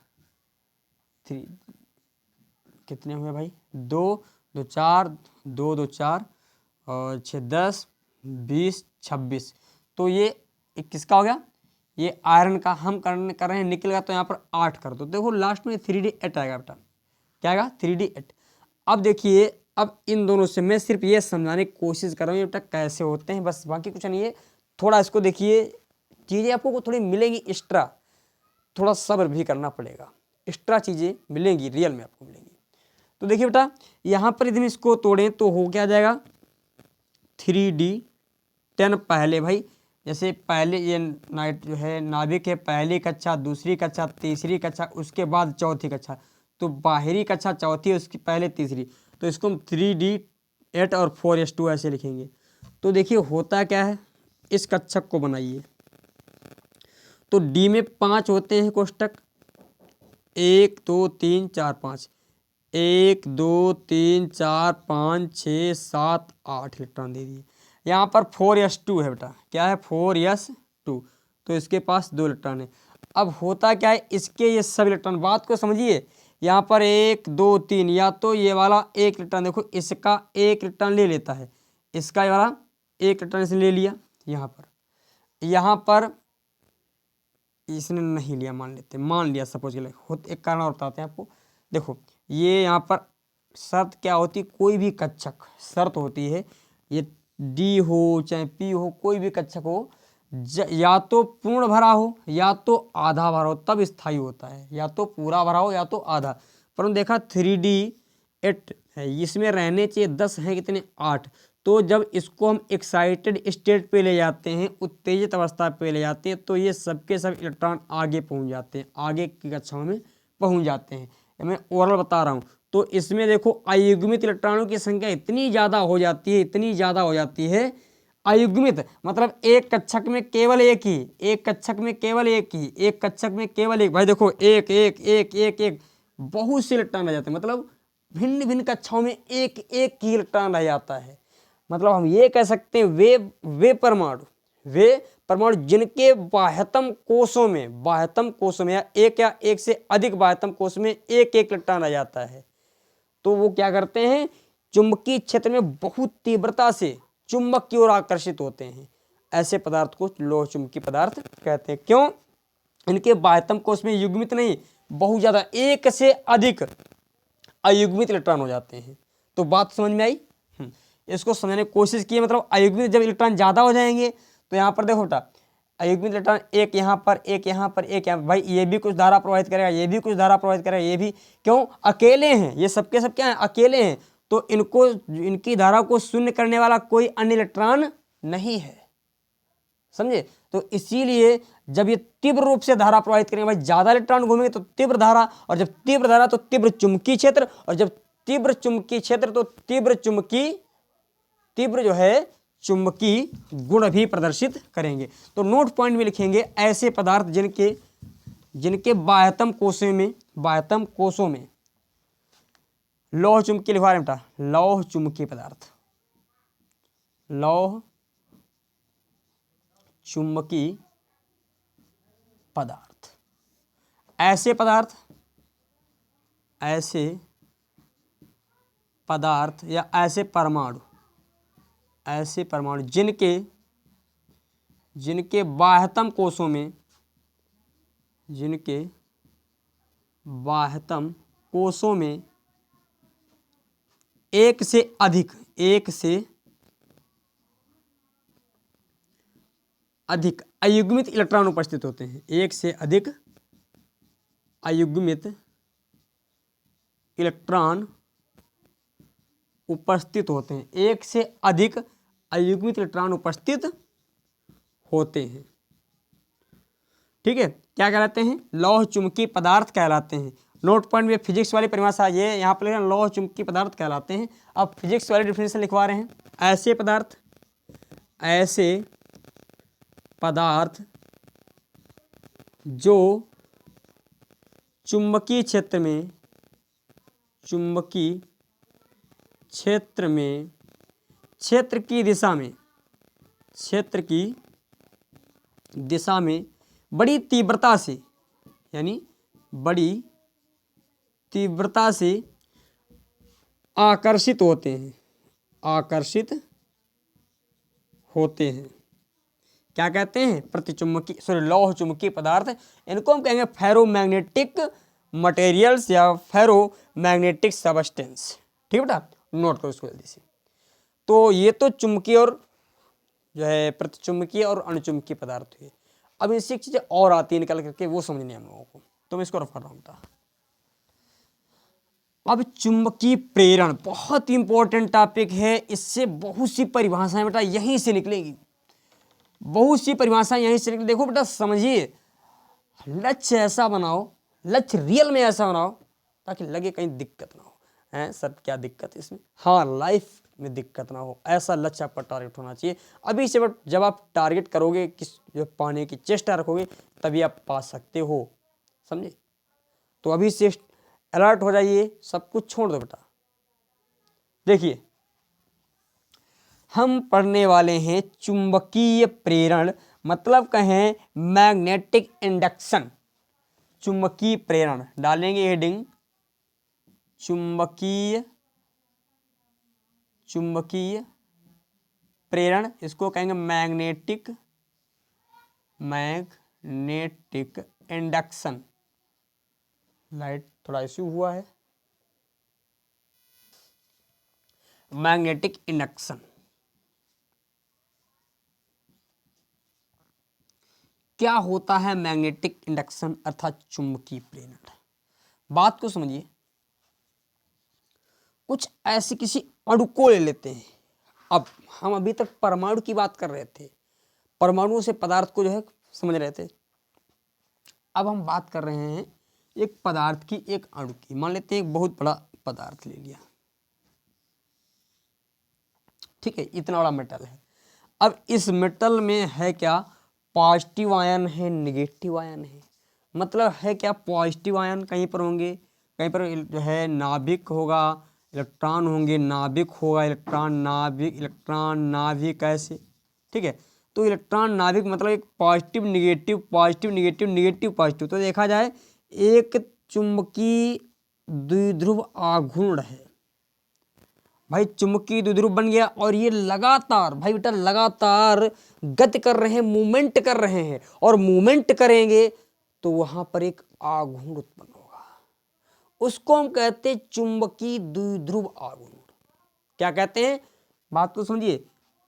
3, कितने हुए भाई, 2 2 4 2 2 4 और 6 10 20 26, तो ये किसका हो गया, ये आयरन का। हम कर रहे हैं निकिल का, तो यहाँ पर 8 कर दो। देखो लास्ट में 3d8 आएगा बेटा, क्या आएगा 3d8। अब देखिए, अब इन दोनों से मैं सिर्फ ये समझाने की कोशिश कर रहा हूँ बेटा कैसे होते हैं, बस, बाकी कुछ नहीं है। थोड़ा इसको देखिए, चीज़ें आपको थोड़ी मिलेंगी एक्स्ट्रा, थोड़ा सब्र भी करना पड़ेगा, एक्स्ट्रा चीज़ें मिलेंगी, रियल में आपको मिलेंगी। तो देखिए बेटा, यहाँ पर यदि इसको तोड़ें तो हो क्या जाएगा, 3d10 पहले भाई, जैसे पहले ये नाइट जो है नाभिक है, पहली कक्षा, दूसरी कक्षा, तीसरी कक्षा, उसके बाद चौथी कक्षा, तो बाहरी कक्षा चौथी, उसकी पहले तीसरी, तो इसको हम 3d8 और 4s2 ऐसे लिखेंगे। तो देखिए होता क्या है, इस कक्षक को बनाइए, तो डी में 5 होते हैं कोष्टक, 1 2 3 4 5, 1 2 3 4 5 6 7 8 इलेक्ट्रॉन दे दिए। यहाँ पर 4s2 है बेटा, क्या है 4s2, तो इसके पास 2 इलेक्ट्रॉन है। अब होता क्या है, इसके ये सब इलेक्ट्रॉन, बात को समझिए, यहाँ पर 1 2 3, या तो ये वाला 1 इलेक्ट्रॉन, देखो इसका 1 इलेक्ट्रॉन ले लेता है, इसका ये वाला 1 इलेक्ट्रॉन इसने ले लिया, यहाँ पर इसने नहीं लिया, मान लिया सपोज के लिए। एक कारण और बताते हैं आपको, देखो ये यहाँ पर शर्त क्या होती, कोई भी कक्षक शर्त होती है, ये डी हो चाहे पी हो, कोई भी कक्षक हो, या तो पूर्ण भरा हो या तो आधा भरा हो, तब स्थायी होता है, या तो पूरा भरा हो या तो आधा। पर देखा 3d8 है, इसमें रहने चाहिए 10 हैं कितने, 8, तो जब इसको हम एक्साइटेड स्टेट पे ले जाते हैं, उत्तेजित अवस्था पे ले जाते हैं, तो ये सबके सब इलेक्ट्रॉन आगे पहुंच जाते हैं, आगे की कक्षाओं में पहुंच जाते हैं। मैं ओरल बता रहा हूँ, तो इसमें देखो अयुग्मित इलेक्ट्रॉनों की संख्या इतनी ज़्यादा हो जाती है, अयुग्मित मतलब एक कक्षक में केवल एक ही, एक कक्षक में केवल एक, भाई देखो एक एक एक एक एक एक बहुत से इलेक्ट्रॉन आ जाते हैं, मतलब भिन्न भिन्न कक्षाओं में एक एक की इलेक्ट्रॉन रह जाता है। मतलब हम ये कह सकते हैं वे परमाणु जिनके बाह्यतम कोषों में या एक से अधिक बाह्यतम कोष में एक एक इलेक्ट्रॉन रह जाता है, तो वो क्या करते हैं, चुंबकीय क्षेत्र में बहुत तीव्रता से चुंबक की ओर आकर्षित होते हैं। ऐसे पदार्थ को लौह चुंबकीय पदार्थ कहते हैं। क्यों? इनके बाह्यतम कोष में युग्मित नहीं, बहुत ज्यादा एक से अधिक अयुग्मित इलेक्ट्रॉन हो जाते हैं। तो बात समझ में आई? इसको समझने की कोशिश की। मतलब अयुग्मित जब इलेक्ट्रॉन ज्यादा हो जाएंगे तो यहाँ पर देखो बेटा, अयुग्मित इलेक्ट्रॉन एक यहाँ पर, एक यहाँ पर, एक यहाँ, भाई ये भी कुछ धारा प्रवाहित करेगा, ये भी कुछ धारा प्रवाहित करेगा, ये भी। क्यों? अकेले हैं ये, सबके सब क्या है, अकेले हैं। तो इनको, इनकी धारा को शून्य करने वाला कोई अन्य इलेक्ट्रॉन नहीं है, समझे? तो इसीलिए जब ये तीव्र रूप से धारा प्रवाहित करेंगे, भाई ज्यादा इलेक्ट्रॉन घूमेंगे तो तीव्र धारा, और जब तीव्र धारा तो तीव्र चुंबकीय क्षेत्र, और जब तीव्र चुंबकीय क्षेत्र तो तीव्र जो है चुंबकीय गुण भी प्रदर्शित करेंगे। तो नोट पॉइंट में लिखेंगे ऐसे पदार्थ जिनके बाह्यतम कोषों में लौह चुंबकीय लिखवा रहे बेटा, लौह चुंबकीय पदार्थ, लौह चुंबकीय पदार्थ, ऐसे पदार्थ या ऐसे परमाणु जिनके बाह्यतम कोषों में एक से अधिक अयुग्मित इलेक्ट्रॉन उपस्थित होते हैं। एक से अधिक अयुग्मित इलेक्ट्रॉन उपस्थित होते हैं, एक से अधिक अयुग्मित इलेक्ट्रॉन उपस्थित होते हैं। ठीक है, क्या कहलाते हैं? लौह चुंबकीय पदार्थ कहलाते हैं। नोट पॉइंट में फिजिक्स वाली परिभाषा ये यहाँ पर लौह चुंबकीय पदार्थ कहलाते हैं। अब फिजिक्स वाली डिफिनेशन लिखवा रहे हैं। ऐसे पदार्थ जो चुंबकीय क्षेत्र की दिशा में बड़ी तीव्रता से आकर्षित होते हैं। क्या कहते हैं? लौह चुंबकीय पदार्थ। इनको हम कहेंगे फेरोमैग्नेटिक मटेरियल्स या फेरोमैग्नेटिक सबस्टेंस। ठीक बेटा, नोट करो इसको जल्दी से। तो ये तो चुंबकीय और जो है प्रतिचुंबकीय और अणुचुंबकीय पदार्थ हुए। अब इनसे एक चीजें और आती है निकल करके, वो समझनी है हम लोगों को, तो मैं इसको रफ कर रहा हूँ। अब चुंबकीय प्रेरण बहुत इंपॉर्टेंट टॉपिक है। इससे बहुत सी परिभाषाएं बेटा यहीं से निकलेंगी, देखो बेटा, समझिए, लक्ष्य ऐसा बनाओ, लक्ष्य रियल में ऐसा बनाओ ताकि लगे कहीं दिक्कत ना हो। हैं सर, क्या दिक्कत है इसमें? हाँ, लाइफ में दिक्कत ना हो, ऐसा लक्ष्य आपका टारगेट होना चाहिए। अभी से जब आप टारगेट करोगे, जो पाने की चेष्टा रखोगे, तभी आप पा सकते हो, समझे? तो अभी से अलर्ट हो जाइए, सब कुछ छोड़ दो बेटा। देखिए, हम पढ़ने वाले हैं चुंबकीय प्रेरण, मतलब कहें मैग्नेटिक इंडक्शन। चुंबकीय प्रेरण डालेंगे हेडिंग, चुंबकीय प्रेरण, इसको कहेंगे मैग्नेटिक इंडक्शन। लाइट थोड़ा इश्यू हुआ है। मैग्नेटिक इंडक्शन क्या होता है? मैग्नेटिक इंडक्शन अर्थात चुंबकीय प्रेरण। बात को समझिए, कुछ ऐसे किसी अणु को ले लेते हैं। अब हम अभी तक परमाणु की बात कर रहे थे, परमाणुओं से पदार्थ को जो है समझ रहे थे। अब हम बात कर रहे हैं एक पदार्थ की, एक अणु की। मान लेते हैं एक बहुत बड़ा पदार्थ ले लिया, ठीक है, इतना बड़ा मेटल है। अब इस मेटल में है क्या? पॉजिटिव आयन है, नेगेटिव आयन है। मतलब है क्या? पॉजिटिव आयन कहीं पर होंगे, कहीं पर जो है नाभिक होगा, इलेक्ट्रॉन होंगे, नाभिक होगा, इलेक्ट्रॉन नाभिक, इलेक्ट्रॉन नाभिक ऐसे, ठीक है। तो इलेक्ट्रॉन नाभिक मतलब एक positive negative, positive negative, negative positive. तो देखा जाए एक चुंबकीय द्विध्रुव आघूर्ण है भाई, चुंबकीय द्विध्रुव बन गया और ये लगातार भाई बेटा लगातार गति कर रहे हैं, मूवमेंट कर रहे हैं, और मूवमेंट करेंगे तो वहां पर एक आघूर्ण उत्पन्न होगा, उसको हम कहते हैं चुंबकीय द्विध्रुव आघूर्ण। क्या कहते हैं, बात को समझिए,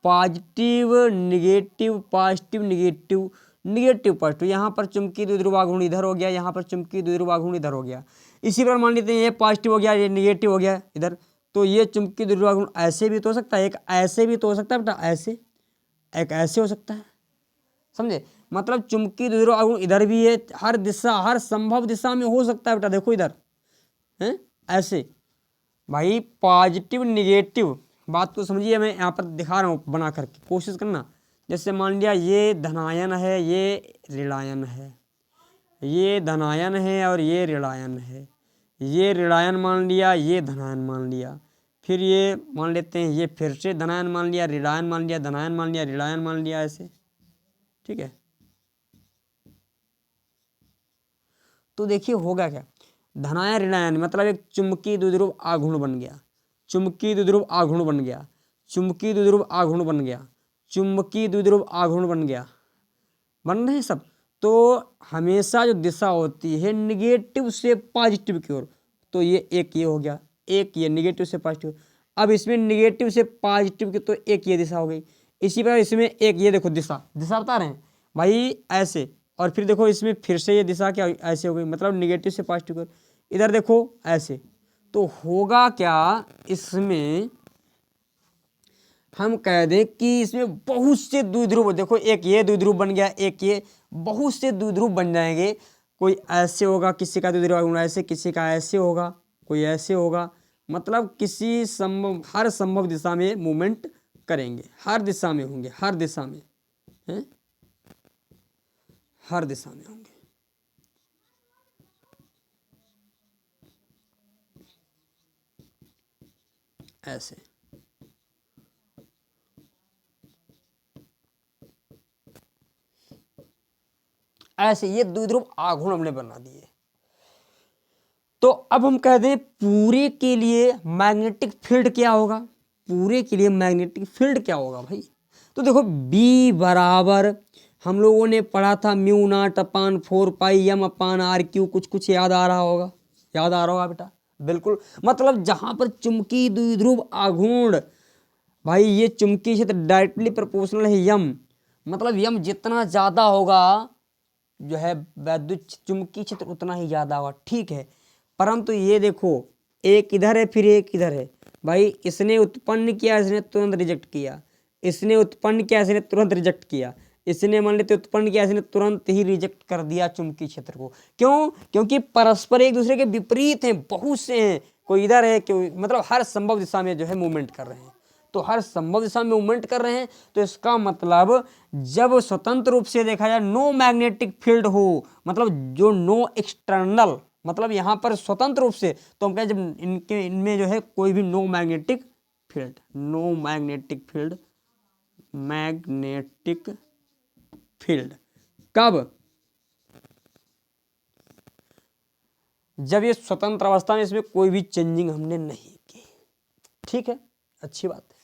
positive negative, positive negative, negative positive. यहाँ पर चुंबकीय द्विध्रुव आघूर्ण इधर हो गया, यहाँ पर चुंबकीय द्विध्रुव आघूर्ण इधर हो गया। इसी पर मान लेते हैं ये पॉजिटिव हो गया, ये निगेटिव हो गया इधर, तो ये चुंबकीय द्विध्रुव आघूर्ण ऐसे भी तो हो सकता है, एक ऐसे भी तो हो सकता है बेटा, ऐसे, एक ऐसे हो सकता है, समझे। मतलब चुंबकीय द्विध्रुव आघूर्ण इधर भी है, हर दिशा, हर संभव दिशा में हो सकता है बेटा। देखो इधर है ऐसे भाई, पॉजिटिव निगेटिव। बात को समझिए, मैं यहाँ पर दिखा रहा हूँ बना करके, कोशिश करना। जैसे मान लिया ये धनायन है, ये ऋणायन है, ये धनायन है और ये ऋणायन है, ये ऋणायन मान लिया, ये धनायन मान लिया, फिर ये मान लेते हैं ये फिर से धनायन मान लिया, ऋणायन मान लिया, धनायन मान लिया, ऋणायन मान लिया, ऐसे, ठीक है। तो देखिए होगा क्या, धनायन ऋणायन मतलब एक चुंबकीय द्विध्रुव आघूर्ण बन गया, चुंबकीय द्विध्रुव आघूर्ण बन गया, चुंबकीय द्विध्रुव आघूर्ण बन गया, चुंबकीय द्विध्रुव आघूर्ण बन गया, बन रहे हैं सब। तो हमेशा जो दिशा होती है निगेटिव से पॉजिटिव की ओर, तो ये एक ये हो गया, एक ये निगेटिव से पॉजिटिव। अब इसमें निगेटिव से पॉजिटिव की, तो एक ये दिशा हो गई। इसी प्रकार इसमें एक ये देखो दिशा, दिशा बता रहे हैं भाई ऐसे, और फिर देखो इसमें फिर से ये दिशा क्या ऐसे हो गई, मतलब निगेटिव से पॉजिटिव की ओर। इधर देखो ऐसे, तो होगा क्या इसमें, हम कह दें कि इसमें बहुत से द्विध्रुव, देखो एक ये द्विध्रुव बन गया, एक ये, बहुत से द्विध्रुव बन जाएंगे। कोई ऐसे होगा, किसी का द्विध्रुव ऐसे, किसी का ऐसे होगा, कोई ऐसे होगा, मतलब किसी संभव, हर संभव दिशा में मूवमेंट करेंगे, हर दिशा में होंगे, हर दिशा में हैं, हर दिशा में होंगे, ऐसे। ऐसे ये द्विध्रुव आघूर्ण हमने बना दिए। तो अब हम कह दें पूरे के लिए मैग्नेटिक फील्ड क्या होगा, पूरे के लिए मैग्नेटिक फील्ड क्या होगा भाई। तो देखो B बराबर हम लोगों ने पढ़ा था mu naught upon 4 pi m upon R Q, कुछ कुछ याद आ रहा होगा, याद आ रहा होगा बेटा, बिल्कुल। मतलब जहां पर चुंबकीय द्विध्रुव आघूर्ण भाई, ये चुंबकीय क्षेत्र डायरेक्टली प्रोपोर्शनल है यम, मतलब यम जितना ज्यादा होगा जो है वैद्युत चुंबकीय क्षेत्र उतना ही ज्यादा होगा, ठीक है। परंतु ये देखो एक इधर है फिर एक इधर है भाई, इसने उत्पन्न किया, इसने तुरंत रिजेक्ट किया, इसने उत्पन्न किया, इसने तुरंत रिजेक्ट किया, इसने मान लेते उत्पन्न किया, इसने तुरंत ही रिजेक्ट कर दिया चुंबकीय क्षेत्र को। क्यों, क्योंकि परस्पर एक दूसरे के विपरीत हैं, बहुत से हैं, कोई इधर है, कोई, मतलब हर संभव दिशा में जो है मूवमेंट कर रहे हैं। तो हर संभव दिशा में मूवमेंट कर रहे हैं, तो इसका मतलब जब स्वतंत्र रूप से देखा जाए नो मैग्नेटिक फील्ड हो, मतलब जो नो एक्सटर्नल, मतलब यहां पर स्वतंत्र रूप से, तो हम कहें जब इनके इनमें जो है कोई भी no magnetic field, no magnetic field, magnetic field कब, जब ये स्वतंत्र अवस्था में इसमें कोई भी चेंजिंग हमने नहीं की, ठीक है, अच्छी बात है।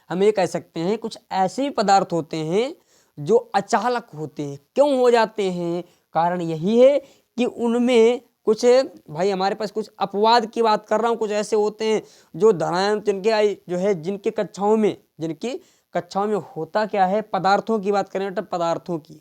हम ये कह सकते हैं कुछ ऐसे पदार्थ होते हैं जो अचानक होते हैं, क्यों हो जाते हैं, कारण यही है कि उनमें कुछ भाई हमारे पास कुछ अपवाद की बात कर रहा हूं, कुछ ऐसे होते हैं जो धनायन जिनके जो है जिनकी कक्षाओं में होता क्या है, पदार्थों की बात करें बेटा, पदार्थों की,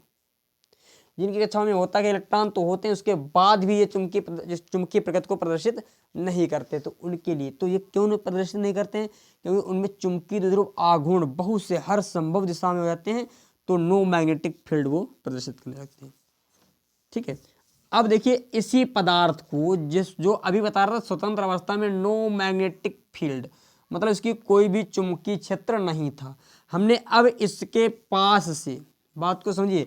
जिनकी कक्षाओं में होता है इलेक्ट्रॉन तो होते हैं, उसके बाद भी ये चुंबकीय प्रकृति को प्रदर्शित नहीं करते। तो उनके लिए तो ये क्यों प्रदर्शित नहीं करते हैं, क्योंकि उनमें चुंबकीय द्विध्रुव आघूर्ण बहुत से हर संभव दिशा में हो जाते हैं, तो नो मैग्नेटिक फील्ड वो प्रदर्शित करने लगते हैं, ठीक है। अब देखिए इसी पदार्थ को जो अभी बता रहा था स्वतंत्र अवस्था में नो मैग्नेटिक फील्ड, मतलब इसकी कोई भी चुंबकीय क्षेत्र नहीं था, हमने अब इसके पास से, बात को समझिए,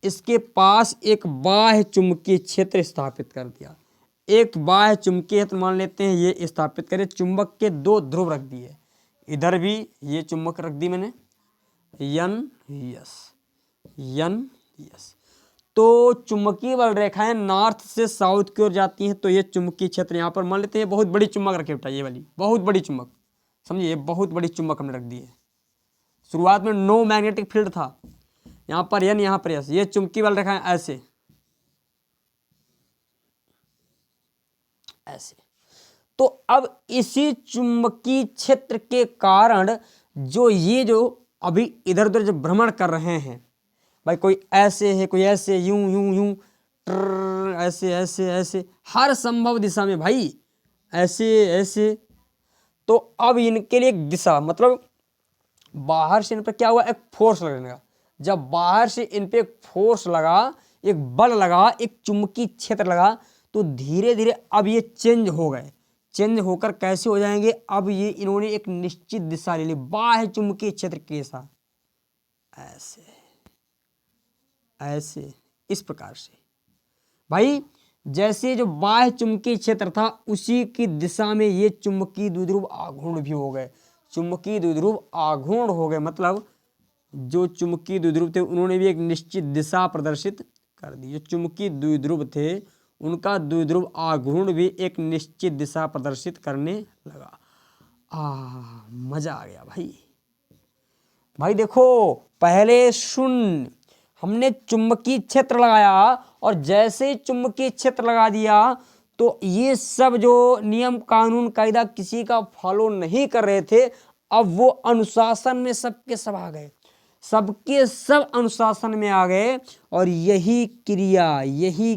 इसके पास एक बाह्य चुंबकीय क्षेत्र स्थापित कर दिया, एक बाह्य चुंबकीय क्षेत्र मान लेते हैं, ये स्थापित करें। चुंबक के दो ध्रुव रख दिए, इधर भी ये चुंबक रख दी मैंने, N यस। तो चुंबकीय बल रेखाएं नॉर्थ से साउथ की ओर जाती हैं, तो ये चुंबकीय क्षेत्र यहाँ पर मान लेते हैं। बहुत बड़ी चुंबक रखे बेटा, ये वाली बहुत बड़ी चुंबक, समझिए, बहुत बड़ी चुंबक हमने रख दी है। शुरुआत में नो मैग्नेटिक फील्ड था, यहाँ पर N, यहाँ पर S। ये चुंबकीय बल रेखाएं ऐसे ऐसे। तो अब इसी चुंबकीय क्षेत्र के कारण जो अभी इधर उधर जो भ्रमण कर रहे हैं भाई, कोई ऐसे है, कोई ऐसे, यूं यूं यूं, ऐसे ऐसे ऐसे, हर संभव दिशा में भाई, ऐसे ऐसे। तो अब इनके लिए एक दिशा, मतलब बाहर से इन पर क्या हुआ, एक फोर्स लगने लगा। जब बाहर से इन पे एक फोर्स लगा, एक बल लगा, एक चुंबकीय क्षेत्र लगा, तो धीरे धीरे अब ये चेंज हो गए। चेंज होकर कैसे हो जाएंगे, अब ये इन्होंने एक निश्चित दिशा ले ली बाह्य चुंबकीय क्षेत्र के साथ, ऐसे ऐसे, इस प्रकार से भाई। जैसे जो बाह्य चुंबकीय क्षेत्र था उसी की दिशा में ये चुंबकीय द्विध्रुव आघूर्ण भी हो गए। चुंबकीय द्विध्रुव आघूर्ण हो गए, मतलब जो चुंबकीय द्विध्रुव थे उन्होंने भी एक निश्चित दिशा प्रदर्शित कर दी। जो चुंबकीय द्विध्रुव थे उनका द्विध्रुव आघूर्ण भी एक निश्चित दिशा प्रदर्शित करने लगा। मजा आ गया भाई। भाई देखो, पहले शून्य, हमने चुंबकीय क्षेत्र लगाया और जैसे ही चुंबकीय क्षेत्र लगा दिया तो ये सब जो नियम कानून कायदा किसी का फॉलो नहीं कर रहे थे, अब वो अनुशासन में सबके सब आ गए, सबके सब अनुशासन में आ गए। और यही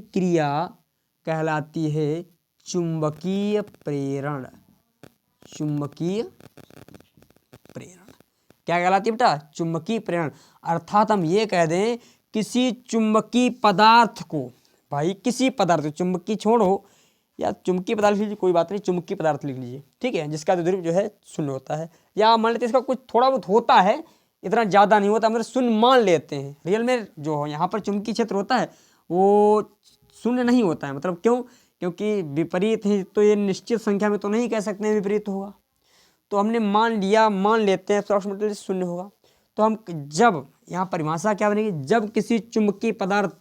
क्रिया कहलाती है चुंबकीय प्रेरण। चुंबकीय प्रेरण क्या कहलाती है बेटा, चुंबकीय प्रेरण। अर्थात हम ये कह दें, किसी चुंबकीय पदार्थ को, भाई किसी पदार्थ, चुंबकीय छोड़ो या चुंबकीय पदार्थ लिख लीजिए, कोई बात नहीं, चुंबकीय पदार्थ लिख लीजिए, ठीक है, जिसका द्विध्रुव जो है शून्य होता है, या मान लेते इसका कुछ थोड़ा बहुत होता है, इतना ज़्यादा नहीं होता, मतलब शून्य मान लेते हैं। रियल में जो यहाँ पर चुंबकीय क्षेत्र होता है वो शून्य नहीं होता है। मतलब क्यों, क्योंकि विपरीत है, तो ये निश्चित संख्या में तो नहीं कह सकते हैं विपरीत होगा, तो हमने मान लेते हैं अप्रॉक्सीमेटली शून्य होगा। तो हम जब यहाँ परिभाषा क्या बनेगी, जब किसी चुंबकीय पदार्थ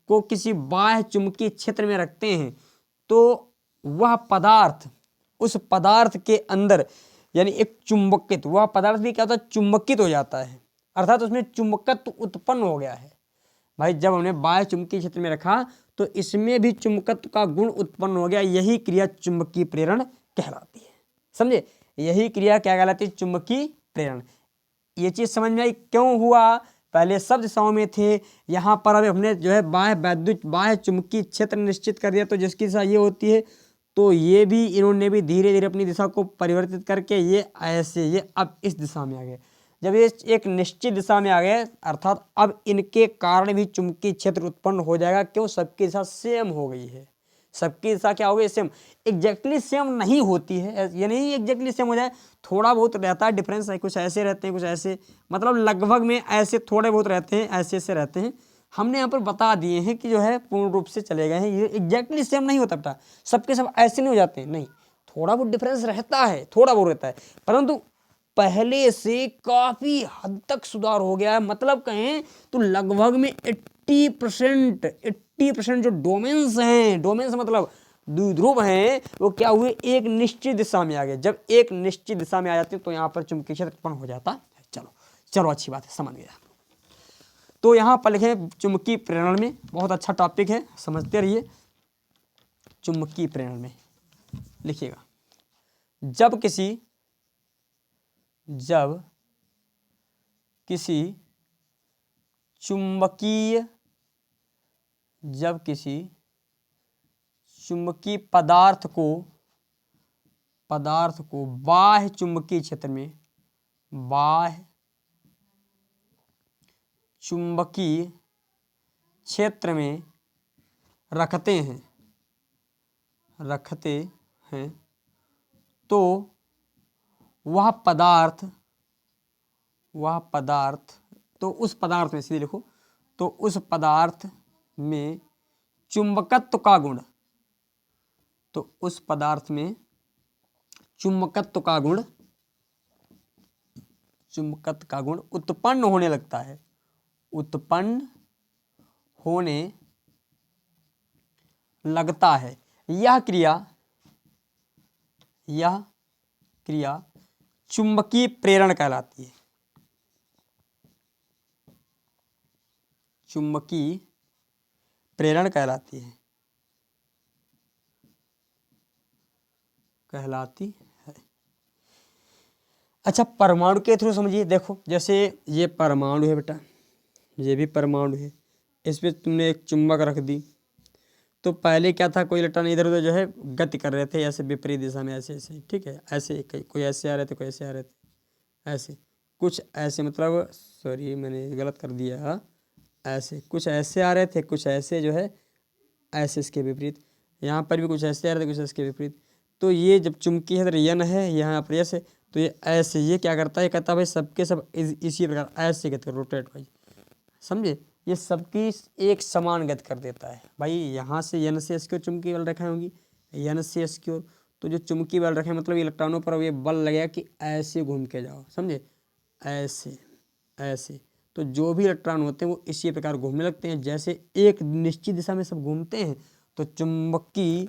को किसी बाह्य चुंबकीय क्षेत्र में रखते हैं तो वह पदार्थ, उस पदार्थ के अंदर यानी एक चुंबकित, वह पदार्थ भी क्या होता है, चुंबकित हो जाता है, अर्थात उसमें चुंबकत्व उत्पन्न हो गया है। भाई जब हमने बाह्य चुंबकीय क्षेत्र में रखा तो इसमें भी चुंबकत्व का गुण उत्पन्न हो गया, यही क्रिया चुंबकीय प्रेरण कहलाती है। समझे, यही क्रिया क्या कहलाती है, चुंबकीय प्रेरण। ये चीज समझ में आई क्यों हुआ, पहले सब दिशाओं में थे, यहाँ पर अब हमने जो है बाह्य चुंबकीय क्षेत्र निश्चित कर दिया, तो जिसकी दिशा ये होती है, तो ये भी इन्होंने भी धीरे धीरे अपनी दिशा को परिवर्तित करके ये ऐसे, ये अब इस दिशा में आ गए। जब ये एक निश्चित दिशा में आ गए, अर्थात अब इनके कारण भी चुंबकीय क्षेत्र उत्पन्न हो जाएगा। क्यों, सबकी दिशा सेम हो गई है। सबकी दिशा क्या हो गई, सेम। एग्जैक्टली सेम नहीं होती है, ये नहीं एग्जैक्टली सेम हो जाए, थोड़ा बहुत रहता है डिफरेंस है, कुछ ऐसे रहते हैं, कुछ ऐसे, मतलब लगभग में ऐसे थोड़े बहुत रहते हैं, ऐसे ऐसे रहते हैं। हमने यहाँ पर बता दिए हैं कि जो है पूर्ण रूप से चले गए हैं, ये एग्जैक्टली सेम नहीं होता बेटा, सबके सब ऐसे नहीं हो जाते, नहीं, थोड़ा बहुत डिफरेंस रहता है, थोड़ा बहुत रहता है, परंतु पहले से काफी हद तक सुधार हो गया है। मतलब कहें तो लगभग में 80% जो डोमेन्स हैं, डोमेन्स मतलब द्विध्रुव हैं, वो क्या हुए, एक निश्चित दिशा में आ गए। जब एक निश्चित दिशा में आ जाते हैं तो यहाँ पर चुंबकीय क्षेत्र उत्पन्न हो जाता है। चलो अच्छी बात है, समझ गया। तो यहाँ पर लिखे चुंबकीय प्रेरण में, बहुत अच्छा टॉपिक है, समझते रहिए। चुंबकीय प्रेरण में लिखिएगा, जब किसी चुंबकीय पदार्थ को बाह्य चुंबकीय क्षेत्र में, बाह्य चुंबकीय क्षेत्र में रखते हैं तो वह पदार्थ तो उस पदार्थ में, सीधे लिखो, तो उस पदार्थ में चुंबकत्व का गुण तो उस पदार्थ में चुंबकत्व का गुण उत्पन्न होने लगता है, उत्पन्न होने लगता है। यह क्रिया चुंबकीय प्रेरण कहलाती है। चुंबकीय प्रेरण कहलाती है। अच्छा, परमाणु के थ्रू समझिए। देखो जैसे ये परमाणु है बेटा, ये भी परमाणु है, इस पे तुमने एक चुंबक रख दी, तो पहले क्या था, कोई इलेक्ट्रॉन इधर उधर जो है गति कर रहे थे ऐसे विपरीत दिशा में, ऐसे ऐसे, ठीक है, ऐसे कोई ऐसे आ रहे थे, कोई ऐसे आ रहे थे, ऐसे कुछ ऐसे, मतलब सॉरी मैंने गलत कर दिया, ऐसे कुछ ऐसे आ रहे थे, कुछ ऐसे जो है ऐसे इसके विपरीत, यहाँ पर भी कुछ ऐसे आ रहे थे, कुछ इसके विपरीत। तो ये जब चुंबकीय क्षेत्र यन है, यहाँ पर ऐसे, तो ये ऐसे, ये क्या करता है, कहता है भाई सबके सब इसी प्रकार ऐसे गति रोटेट भाई, समझे, ये सबकी एक समान गति कर देता है भाई। यहाँ से यन से एस की ओर चुंबकीय बल रेखाएं होंगी, यन से एस की ओर, तो जो चुंबकीय बल रेखाएं मतलब इलेक्ट्रॉनों पर ये बल लगेगा कि ऐसे घूम के जाओ, समझे, ऐसे ऐसे। तो जो भी इलेक्ट्रॉन होते हैं वो इसी प्रकार घूमने लगते हैं, जैसे एक निश्चित दिशा में सब घूमते हैं, तो चुंबकीय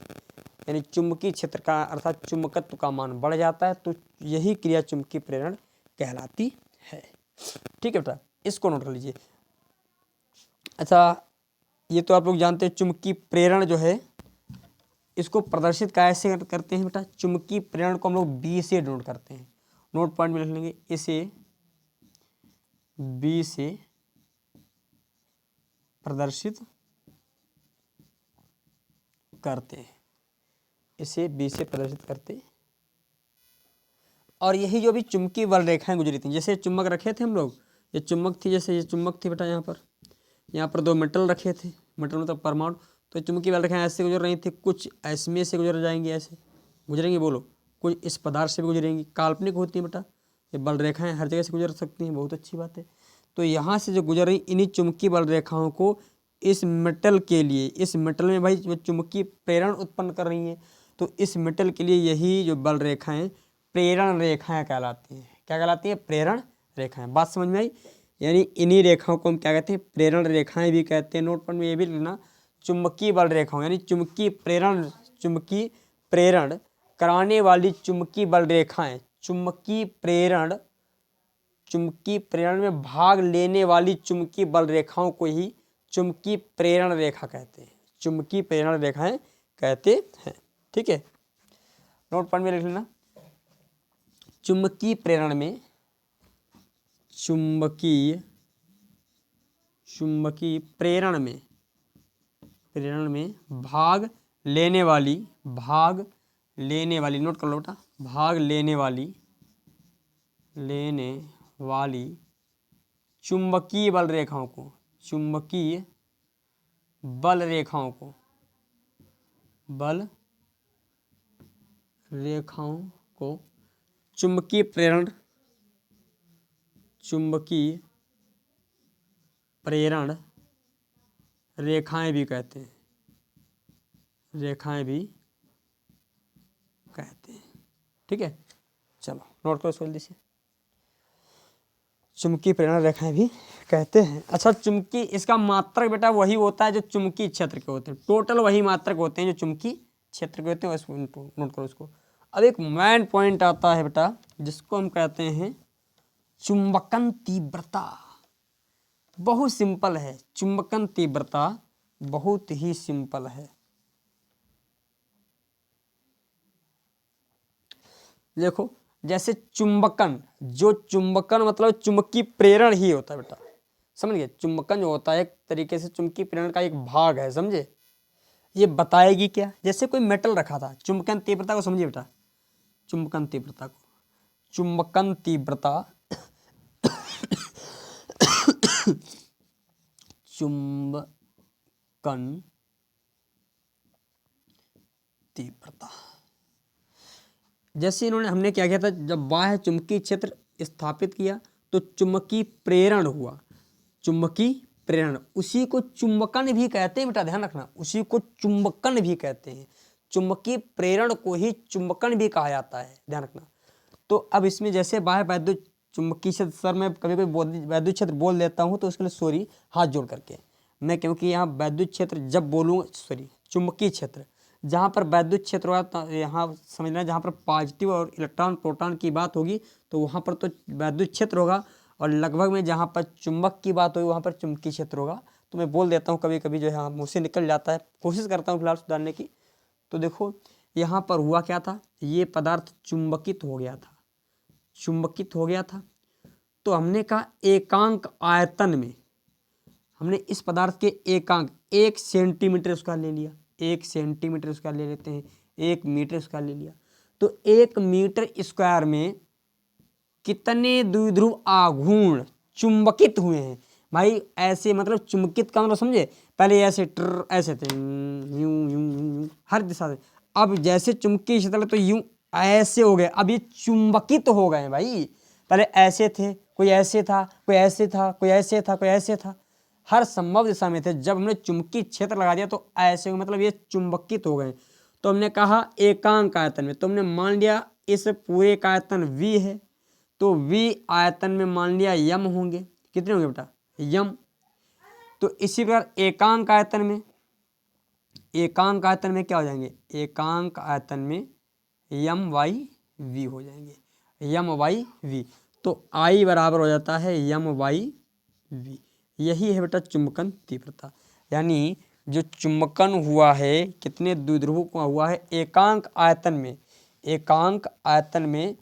यानी चुंबकीय क्षेत्र का अर्थात चुंबकत्व का मान बढ़ जाता है। तो यही क्रिया चुंबकीय प्रेरण कहलाती है। ठीक है बेटा, इसको नोट कर लीजिए। अच्छा, ये तो आप लोग जानते हैं चुंबकीय प्रेरण जो है इसको प्रदर्शित कैसे करते हैं बेटा। चुंबकीय प्रेरण को हम लोग बी से नोट करते हैं, नोट पॉइंट में लिख लेंगे, इसे बी से प्रदर्शित करते हैं, इसे बी से प्रदर्शित करते हैं। और यही जो भी चुंबकीय बल रेखाएं गुजरी थी, जैसे चुंबक रखे थे हम लोग, ये चुंबक थी, जैसे ये चुंबक थी बेटा, यहाँ पर दो मेटल रखे थे, मेटल मतलब परमाणु, तो चुंबकीय बल रेखाएं ऐसे गुजर रही थी, कुछ इसमें से गुजर जाएंगी, ऐसे गुजरेंगी, बोलो, कुछ इस पदार्थ से भी गुजरेंगी, काल्पनिक होती है बेटा, ये बल रेखाएं हर जगह से गुजर सकती हैं, बहुत अच्छी बात है। तो यहाँ से जो गुजर रही इन्हीं चुंबकीय बल रेखाओं को इस मेटल के लिए, इस मेटल में भाई जो चुंबकीय प्रेरण उत्पन्न कर रही हैं, तो इस मेटल के लिए यही जो बल रेखाएं प्रेरण रेखाएं कहलाती हैं। क्या कहलाती हैं? प्रेरण रेखाएं। बात समझ में आई? यानी इन्हीं रेखाओं को हम क्या कहते हैं? प्रेरण रेखाएं भी कहते हैं। नोट पर में ये भी लिखना, चुंबकीय बल रेखाओं यानी चुंबकीय प्रेरण कराने वाली चुंबकीय बल रेखाएं, चुंबकीय प्रेरण में भाग लेने वाली चुंबकीय बल रेखाओं को ही चुंबकीय प्रेरण रेखा कहते हैं, चुंबकीय प्रेरण रेखाएं कहते हैं। ठीक है, नोट पॉइंट में लिख लेना, चुंबकीय प्रेरण में भाग लेने वाली नोट कर लो बेटा, भाग लेने वाली चुंबकीय बल रेखाओं को चुंबकीय प्रेरण रेखाएं भी कहते हैं, ठीक है। चलो नोट करो जल्दी से, चुंबकीय प्रेरण रेखाएं भी कहते हैं। अच्छा, चुंबकीय, इसका मात्रक बेटा वही होता है जो चुंबकीय क्षेत्र के होते हैं, टोटल वही मात्रक होते हैं जो चुंबकीय क्षेत्र के होते हैं, नोट करो उसको। अब एक मेन पॉइंट आता है बेटा जिसको हम कहते हैं चुंबकन तीव्रता। बहुत सिंपल है, चुंबकन तीव्रता बहुत ही सिंपल है। देखो, जैसे चुंबकन मतलब चुंबकीय प्रेरण ही होता है बेटा, समझ गए। चुंबकन जो होता है एक तरीके से चुंबकीय प्रेरण का एक भाग है, समझे। ये बताएगी क्या, जैसे कोई मेटल रखा था, चुंबकन तीव्रता को समझिए बेटा, चुंबकन तीव्रता जैसे हमने क्या किया था, जब बाह्य चुंबकीय क्षेत्र स्थापित किया तो चुंबकीय प्रेरण हुआ, चुंबकीय प्रेरण, उसी को चुंबकन भी कहते हैं बेटा, ध्यान रखना, उसी को चुंबकन भी कहते हैं। चुंबकीय प्रेरण को ही चुंबकन भी कहा जाता है, ध्यान रखना। तो अब इसमें जैसे बाह्य वैद्युत चुंबकीय क्षेत्र, सर मैं कभी कभी वैद्युत क्षेत्र बोल देता हूँ तो उसके लिए सॉरी हाथ जोड़ करके मैं, क्योंकि यहाँ वैद्युत क्षेत्र जब बोलूँ, सॉरी चुंबकीय क्षेत्र, जहाँ पर वैद्युत क्षेत्र होगा तो यहाँ समझना, जहाँ पर पॉजिटिव और इलेक्ट्रॉन प्रोटॉन की बात होगी तो वहाँ पर तो वैद्युत क्षेत्र होगा, और लगभग में जहाँ पर चुंबक की बात होगी वहाँ पर चुंबकीय क्षेत्र होगा। तो मैं बोल देता हूँ कभी कभी जो है मुँह से निकल जाता है, कोशिश करता हूँ फिलहाल सुधारने की। तो देखो यहाँ पर हुआ क्या था, ये पदार्थ चुंबकित हो गया था, चुंबकित हो गया था। तो हमने कहा एकांक आयतन में, हमने इस पदार्थ के एकांक 1 सेंटीमीटर उसका ले लिया, 1 सेंटीमीटर उसका ले लेते हैं, 1 मीटर उसका ले लिया। तो 1 मीटर स्क्वायर में कितने द्विध्रुव आघूर्ण चुंबकित हुए हैं भाई? ऐसे मतलब चुंबकित का मतलब समझे, पहले ऐसे टर ऐसे थे यूं यूं यूं हर दिशा से, अब जैसे चुंबकीय क्षेत्र तो यूं ऐसे हो गए, अब ये चुंबकित हो गए भाई। पहले ऐसे थे, कोई ऐसे था, कोई ऐसे था, कोई ऐसे था, कोई ऐसे था, हर संभव दिशा में थे। जब हमने चुंबकीय क्षेत्र लगा दिया तो ऐसे मतलब ये चुंबकित हो गए। तो हमने कहा एकांक आयतन में, तो हमने मान लिया इस पूरे का आयतन v है, तो v आयतन में मान लिया यम होंगे, कितने होंगे बेटा? यम। तो इसी प्रकार एकांक आयतन में, एकांक आयतन में क्या हो जाएंगे? एकांक आयतन में यम वाई वी हो जाएंगे, यम वाई वी। तो I बराबर हो जाता है यम वाई वी। यही है बेटा चुंबकन तीव्रता, यानी जो चुंबकन हुआ है कितने द्विध्रुवों का हुआ है? एकांक आयतन में, एकांक आयतन में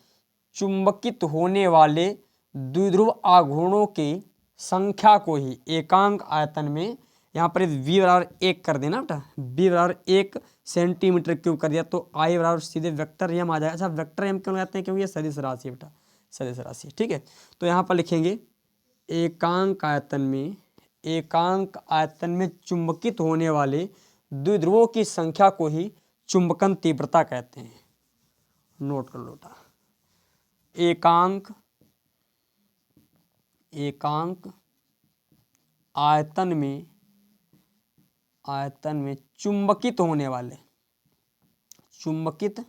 चुंबकित होने वाले द्विध्रुव आघूर्णों की संख्या को ही एकांक आयतन में, यहाँ पर v बराबर 1 कर देना बेटा, v बराबर 1 सेंटीमीटर क्यूब कर दिया तो I बराबर सीधे वेक्टर यम आ जाएगा। अच्छा वेक्टर यम क्यों लगाते हैं? क्योंकि ये सदिश राशि है बेटा, सदिश राशि, ठीक है। तो यहाँ पर लिखेंगे एकांक आयतन में, एकांक आयतन में चुंबकित होने वाले द्विध्रुवों की संख्या को ही चुंबकन तीव्रता कहते हैं। नोट कर लो बेटा, एकांक, एकांक आयतन में, आयतन में चुंबकित होने वाले, चुंबकित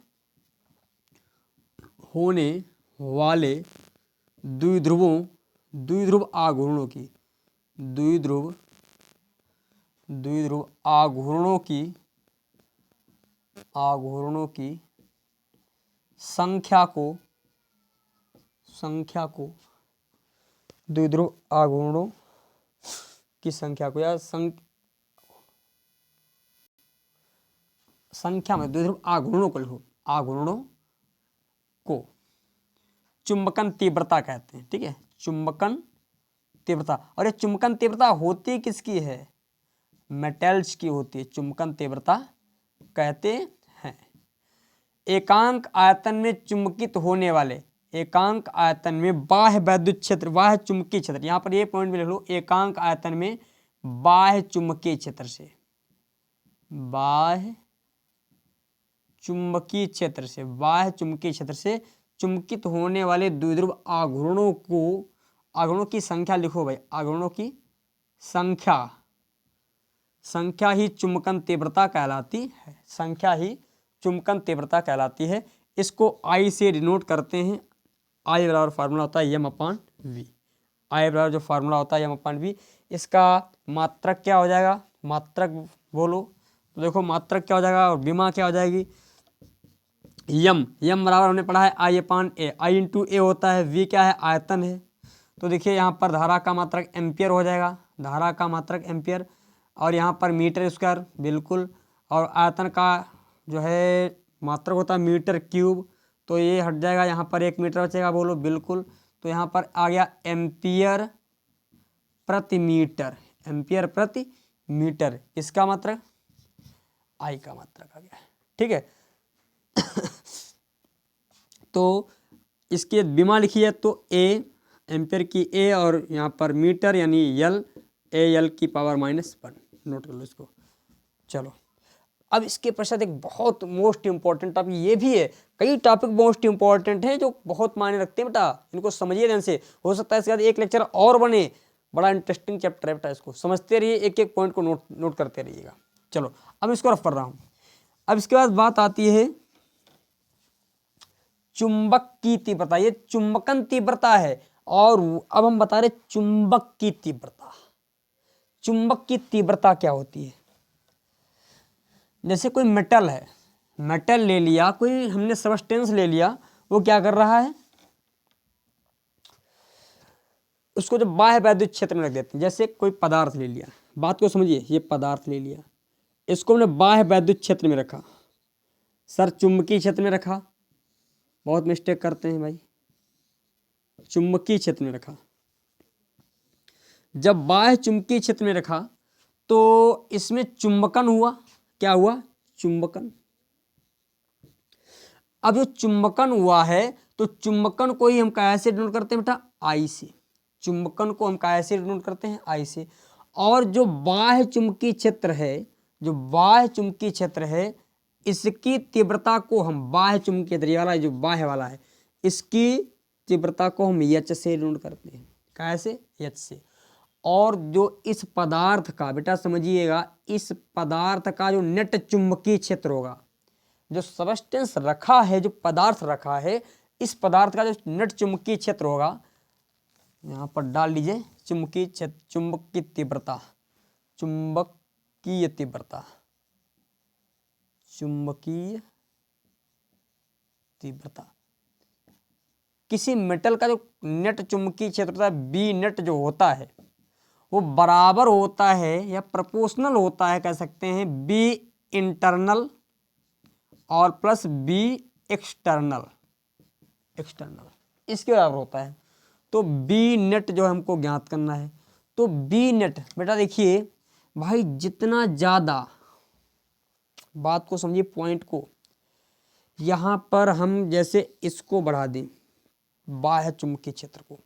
होने वाले द्विध्रुवों, द्विध्रुव आघूर्णों की, द्विध्रुव, द्विध्रुव आघूर्णों की, आघूर्णों की संख्या को, संख्या को, द्विध्रुव आघूर्णों की संख्या को, या संख्या में द्विध्रुव आघूर्णों को लिखो, आघूर्णों को चुंबकन तीव्रता कहते हैं, ठीक है, चुंबकन तीव्रता। और ये चुंबकन तीव्रता होती किसकी है? मेटल्स की होती है, चुंबकन तीव्रता कहते हैं। एकांक आयतन में चुंबकित होने वाले, एकांक आयतन में बाह्य वैद्युत क्षेत्र, बाह्य चुंबकीय क्षेत्र, यहाँ पर ये पॉइंट भी लिख लो, एकांक आयतन में बाह्य चुंबकीय क्षेत्र से, बाह्य चुंबकीय क्षेत्र से, बाह्य चुंबकीय क्षेत्र से चुंबकित होने वाले द्विध्रुव आघूर्णों को, आघूर्णों की संख्या लिखो भाई, आघूर्णों की संख्या, संख्या ही चुंबकन तीव्रता कहलाती है, संख्या ही चुंबकन तीव्रता कहलाती है। इसको I से डिनोट करते हैं, I बराबर फार्मूला होता है यम अपान वी, I बराबर जो फार्मूला होता है यम अपान वी। इसका मात्रक क्या हो जाएगा? मात्रक बोलो तो देखो मात्रक क्या हो जाएगा और विमा क्या हो जाएगी? यम, यम बराबर हमने पढ़ा है I upon A, I into A होता है, वी क्या है? आयतन है। तो देखिए यहाँ पर धारा का मात्रक एम्पियर हो जाएगा, धारा का मात्रक एम्पियर, और यहाँ पर मीटर स्क्वायर बिल्कुल, और आयतन का जो है मात्रक होता है मीटर क्यूब, तो ये हट जाएगा, यहाँ पर 1 मीटर बचेगा, बोलो बिल्कुल। तो यहाँ पर आ गया एम्पियर प्रति मीटर, एम्पियर प्रति मीटर, इसका मात्रक I का मात्रक आ गया, ठीक है। तो इसके विमा लिखिए तो ए, एम्पियर की ए, और यहाँ पर मीटर यानी यल, ए यल की पावर -1, नोट कर लो इसको। चलो अब इसके पश्चात एक बहुत मोस्ट इंपॉर्टेंट टॉपिक ये भी है, कई टॉपिक मोस्ट इंपॉर्टेंट हैं जो बहुत मायने रखते हैं बेटा, इनको समझिए ध्यान से, हो सकता है इसके बाद एक लेक्चर और बने, बड़ा इंटरेस्टिंग चैप्टर है बेटा, इसको समझते रहिए, एक एक पॉइंट को नोट करते रहिएगा। चलो अब इसको रफ कर रहा हूँ। अब इसके बाद बात आती है चुंबक की तीव्रता। ये चुंबकन तीव्रता है और अब हम बता रहे चुंबक की तीव्रता। चुंबक की तीव्रता क्या होती है? जैसे कोई मेटल है, मेटल ले लिया, कोई हमने सबस्टेंस ले लिया, वो क्या कर रहा है, उसको जब बाह्य वैद्युत क्षेत्र में रख देते हैं। जैसे कोई पदार्थ ले लिया, बात को समझिए, ये पदार्थ ले लिया, इसको हमने बाह्य वैद्युत क्षेत्र में रखा, सर चुंबकीय क्षेत्र में रखा, बहुत मिस्टेक करते हैं भाई, चुंबकीय क्षेत्र में रखा। जब बाह्य चुंबकीय क्षेत्र में रखा तो इसमें चुंबकन हुआ। क्या हुआ? चुंबकन। अब जो चुंबकन हुआ है तो चुंबकन को ही हम कैसे डिनोट करते हैं बेटा? आई से। चुंबकन को हम कैसे डिनोट करते हैं? आई से। और जो बाह्य चुंबकीय क्षेत्र है, जो बाह्य चुंबकीय क्षेत्र है, इसकी तीव्रता को हम बाह्य चुंबकीय क्षेत्र वाला जो बाह्य वाला है, इसकी तीव्रता को हम एच से डिनोट करते हैं। कैसे? एच से। और जो इस पदार्थ का, बेटा समझिएगा, इस पदार्थ का जो नेट चुंबकीय क्षेत्र होगा, जो सबस्टेंस रखा है, जो पदार्थ रखा है, इस पदार्थ का जो नेट चुंबकीय क्षेत्र होगा, यहाँ पर डाल लीजिए चुंबकीय क्षेत्र, चुंबकीय तीव्रता, चुंबकीय तीव्रता, चुंबकीय तीव्रता। किसी मेटल का जो नेट चुंबकीय क्षेत्र होता है, बी नेट जो होता है, वो बराबर होता है या प्रोपोर्शनल होता है, कह सकते हैं, बी इंटरनल और प्लस बी एक्सटर्नल, इसके बराबर होता है। तो बी नेट जो हमको ज्ञात करना है, तो बी नेट बेटा देखिए भाई, जितना ज़्यादा, बात को समझिए, पॉइंट को, यहाँ पर हम जैसे इसको बढ़ा दें, बाह्य चुंबकीय क्षेत्र को,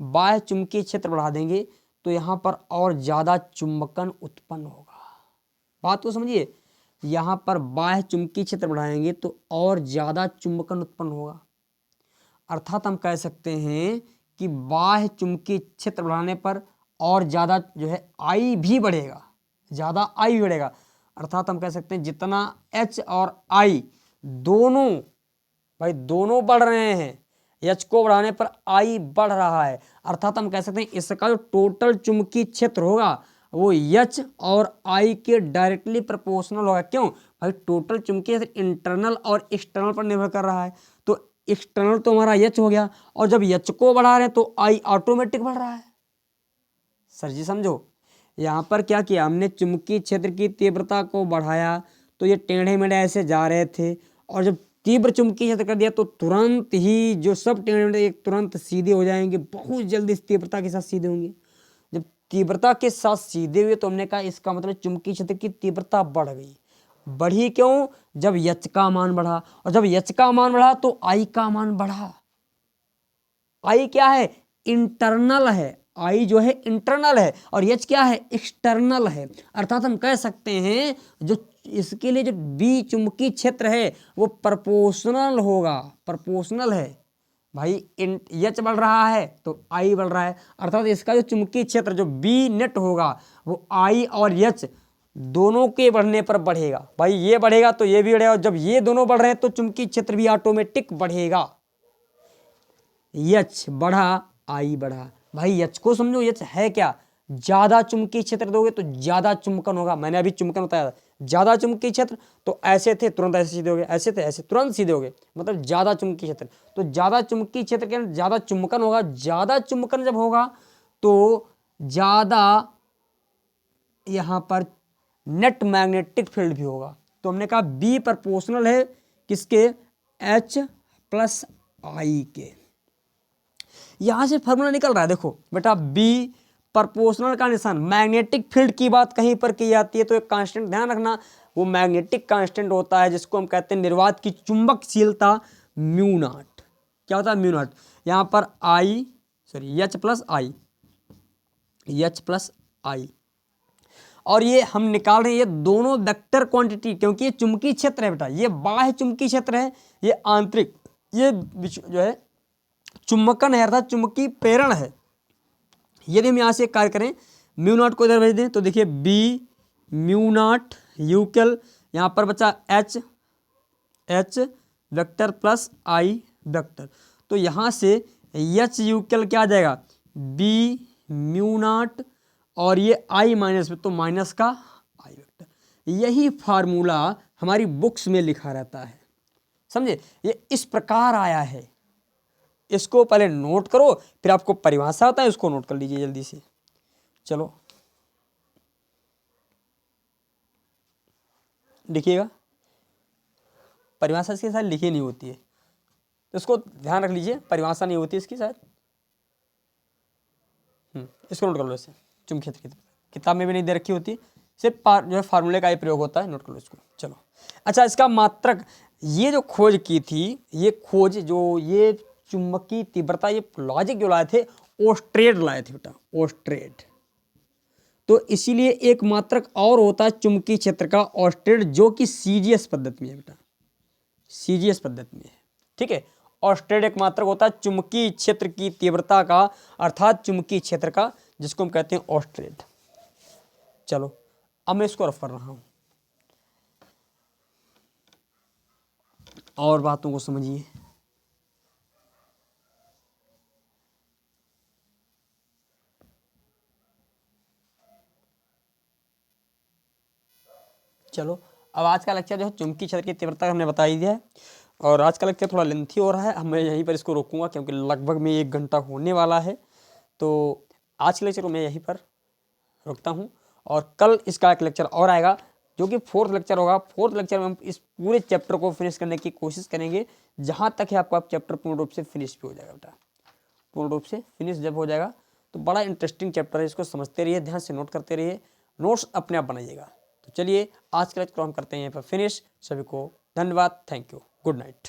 बाह्य चुंबकीय क्षेत्र बढ़ा देंगे तो यहाँ पर और ज़्यादा चुंबकन उत्पन्न होगा। बात को समझिए, यहाँ पर बाह्य चुंबकीय क्षेत्र बढ़ाएंगे तो और ज़्यादा चुंबकन उत्पन्न होगा। अर्थात हम कह सकते हैं कि बाह्य चुंबकीय क्षेत्र बढ़ाने पर और ज़्यादा जो है आई भी बढ़ेगा, ज़्यादा आई भी बढ़ेगा। अर्थात हम कह सकते हैं जितना एच और आई दोनों, भाई दोनों बढ़ रहे हैं, एच को बढ़ाने पर आई बढ़ रहा है। अर्थात हम कह सकते हैं इसका जो टोटल चुंबकीय क्षेत्र होगा वो एच और आई के डायरेक्टली प्रोपोर्शनल होगा। क्यों भाई? टोटल चुंबकीय क्षेत्र इंटरनल और एक्सटर्नल पर निर्भर कर रहा है। तो एक्सटर्नल तो हमारा एच हो गया, और जब एच को बढ़ा रहे हैं तो आई ऑटोमेटिक बढ़ रहा है। सर जी समझो, यहाँ पर क्या किया हमने, चुंबकीय क्षेत्र की तीव्रता को बढ़ाया तो ये टेढ़े मेढ़े ऐसे जा रहे थे, और जब तीव्र चुंबकीय क्षेत्र कर दिया तो तुरंत ही जो सब टेढ़े मेढ़े तुरंत सीधे हो जाएंगे, बहुत जल्दी इस तीव्रता के साथ सीधे होंगे। जब तीव्रता के साथ सीधे हुए तो हमने कहा इसका मतलब चुंबकीय क्षेत्र की तीव्रता बढ़ गई। बढ़ी क्यों? जब एच का मान बढ़ा, और जब एच का मान बढ़ा तो आई का मान बढ़ा। आई क्या है? इंटरनल है, आई जो है इंटरनल है, और एच क्या है? एक्सटर्नल है। अर्थात हम कह सकते हैं जो इसके लिए जो बी चुंबकीय क्षेत्र है वो प्रोपोर्शनल होगा, प्रोपोर्शनल है भाई। एच बढ़ रहा है तो आई बढ़ रहा है, अर्थात इसका जो चुंबकीय क्षेत्र जो बी नेट होगा वो आई और एच दोनों के बढ़ने पर बढ़ेगा। भाई ये बढ़ेगा तो ये भी बढ़ेगा, और जब ये दोनों बढ़ रहे हैं तो चुंबकीय क्षेत्र भी ऑटोमेटिक बढ़ेगा। एच बढ़ा, आई बढ़ा। भाई एच को समझो, एच है क्या? ज्यादा चुंबकीय क्षेत्र दोगे तो ज्यादा चुंबकन होगा। मैंने अभी चुंबकन बताया, ज्यादा चुंबकीय क्षेत्र तो ऐसे थे तुरंत ऐसे सीधे हो गए, ऐसे थे ऐसे तुरंत सीधे हो गए, मतलब ज्यादा चुंबकीय क्षेत्र। तो ज्यादा चुंबकीय क्षेत्र के ज्यादा चुंबकन होगा, ज्यादा चुंबकन जब होगा तो ज्यादा यहाँ पर नेट मैग्नेटिक फील्ड भी होगा। तो हमने कहा बी प्रोपोर्शनल है किसके? एच प्लस आई के। यहां से फॉर्मूला निकल रहा है, देखो बेटा, बी प्रोपोर्शनल का निशान, मैग्नेटिक फील्ड की बात कहीं पर की जाती है तो एक कांस्टेंट ध्यान रखना, वो मैग्नेटिक कांस्टेंट होता है जिसको हम कहते हैं निर्वात की चुंबकशीलता, म्यू नॉट। क्या होता है? Mu naught. यहाँ पर आई, सॉरी, एच प्लस आई, एच प्लस आई, और ये हम निकाल रहे हैं ये दोनों वेक्टर क्वांटिटी, क्योंकि ये चुंबकीय क्षेत्र है बेटा, ये बाह्य चुंबकीय क्षेत्र है, ये आंतरिक, ये जो है चुंबकन है, अर्थात चुंबकीय प्रेरण है। यदि हम यहाँ से कार्य करें, म्यू नॉट को इधर भेज दें तो देखिए बी म्यू नॉट यूक्ल यहाँ पर बचा एच वेक्टर प्लस आई वेक्टर, तो यहाँ से एच यू कल क्या आ जाएगा, बी म्यू नॉट, और ये आई माइनस में तो माइनस का आई वेक्टर। यही फार्मूला हमारी बुक्स में लिखा रहता है, समझे, ये इस प्रकार आया है। इसको पहले नोट करो, फिर आपको परिभाषा आता है उसको नोट कर लीजिए जल्दी से। चलो लिखिएगा, परिभाषा इसके साथ लिखी नहीं होती है, तो इसको ध्यान रख लीजिए, परिभाषा नहीं होती इसकी शायद। इसको नोट कर लो, इसे चुंबकीय क्षेत्र की किताब में भी नहीं दे रखी होती, सिर्फ जो है फार्मूले का ही प्रयोग होता है, नोट कर लो इसको। चलो अच्छा, इसका मात्रक, ये जो खोज की थी, ये खोज जो ये चुंबकीय तीव्रता, ये लॉजिक जो लाए थे ओस्ट्रेड लाए थे बेटा, ओस्ट्रेड। तो इसीलिए एक मात्रक और होता है चुंबकीय क्षेत्र का, ओस्ट्रेड, जो कि सीजीएस पद्धति में है बेटा, सीजीएस पद्धति में है, ठीक है। ओस्ट्रेड एक मात्रक होता है चुंबकीय क्षेत्र की तीव्रता का, अर्थात चुंबकीय क्षेत्र का, जिसको हम कहते हैं ओस्ट्रेड। चलो अब मैं इसको रफ कर रहा हूं और बातों को समझिए। चलो अब आज का लेक्चर जो है चुंबकीय क्षेत्र की तीव्रता हमने बता ही दिया है, और आज का लेक्चर थोड़ा लेंथी हो रहा है, मैं यहीं पर इसको रोकूंगा क्योंकि लगभग में 1 घंटा होने वाला है। तो आज के लेक्चर को मैं यहीं पर रोकता हूँ, और कल इसका एक लेक्चर और आएगा जो कि 4th लेक्चर होगा। 4th लेक्चर में हम इस पूरे चैप्टर को फिनिश करने की कोशिश करेंगे, जहाँ तक है आपका चैप्टर पूर्ण रूप से फिनिश भी हो जाएगा बेटा। पूर्ण रूप से फिनिश जब हो जाएगा तो बड़ा इंटरेस्टिंग चैप्टर है, इसको समझते रहिए, ध्यान से नोट करते रहिए, नोट्स अपने आप बनाइएगा। तो चलिए आज के लेक्चर को हम करते हैं यहाँ पर फिनिश। सभी को धन्यवाद, थैंक यू, गुड नाइट।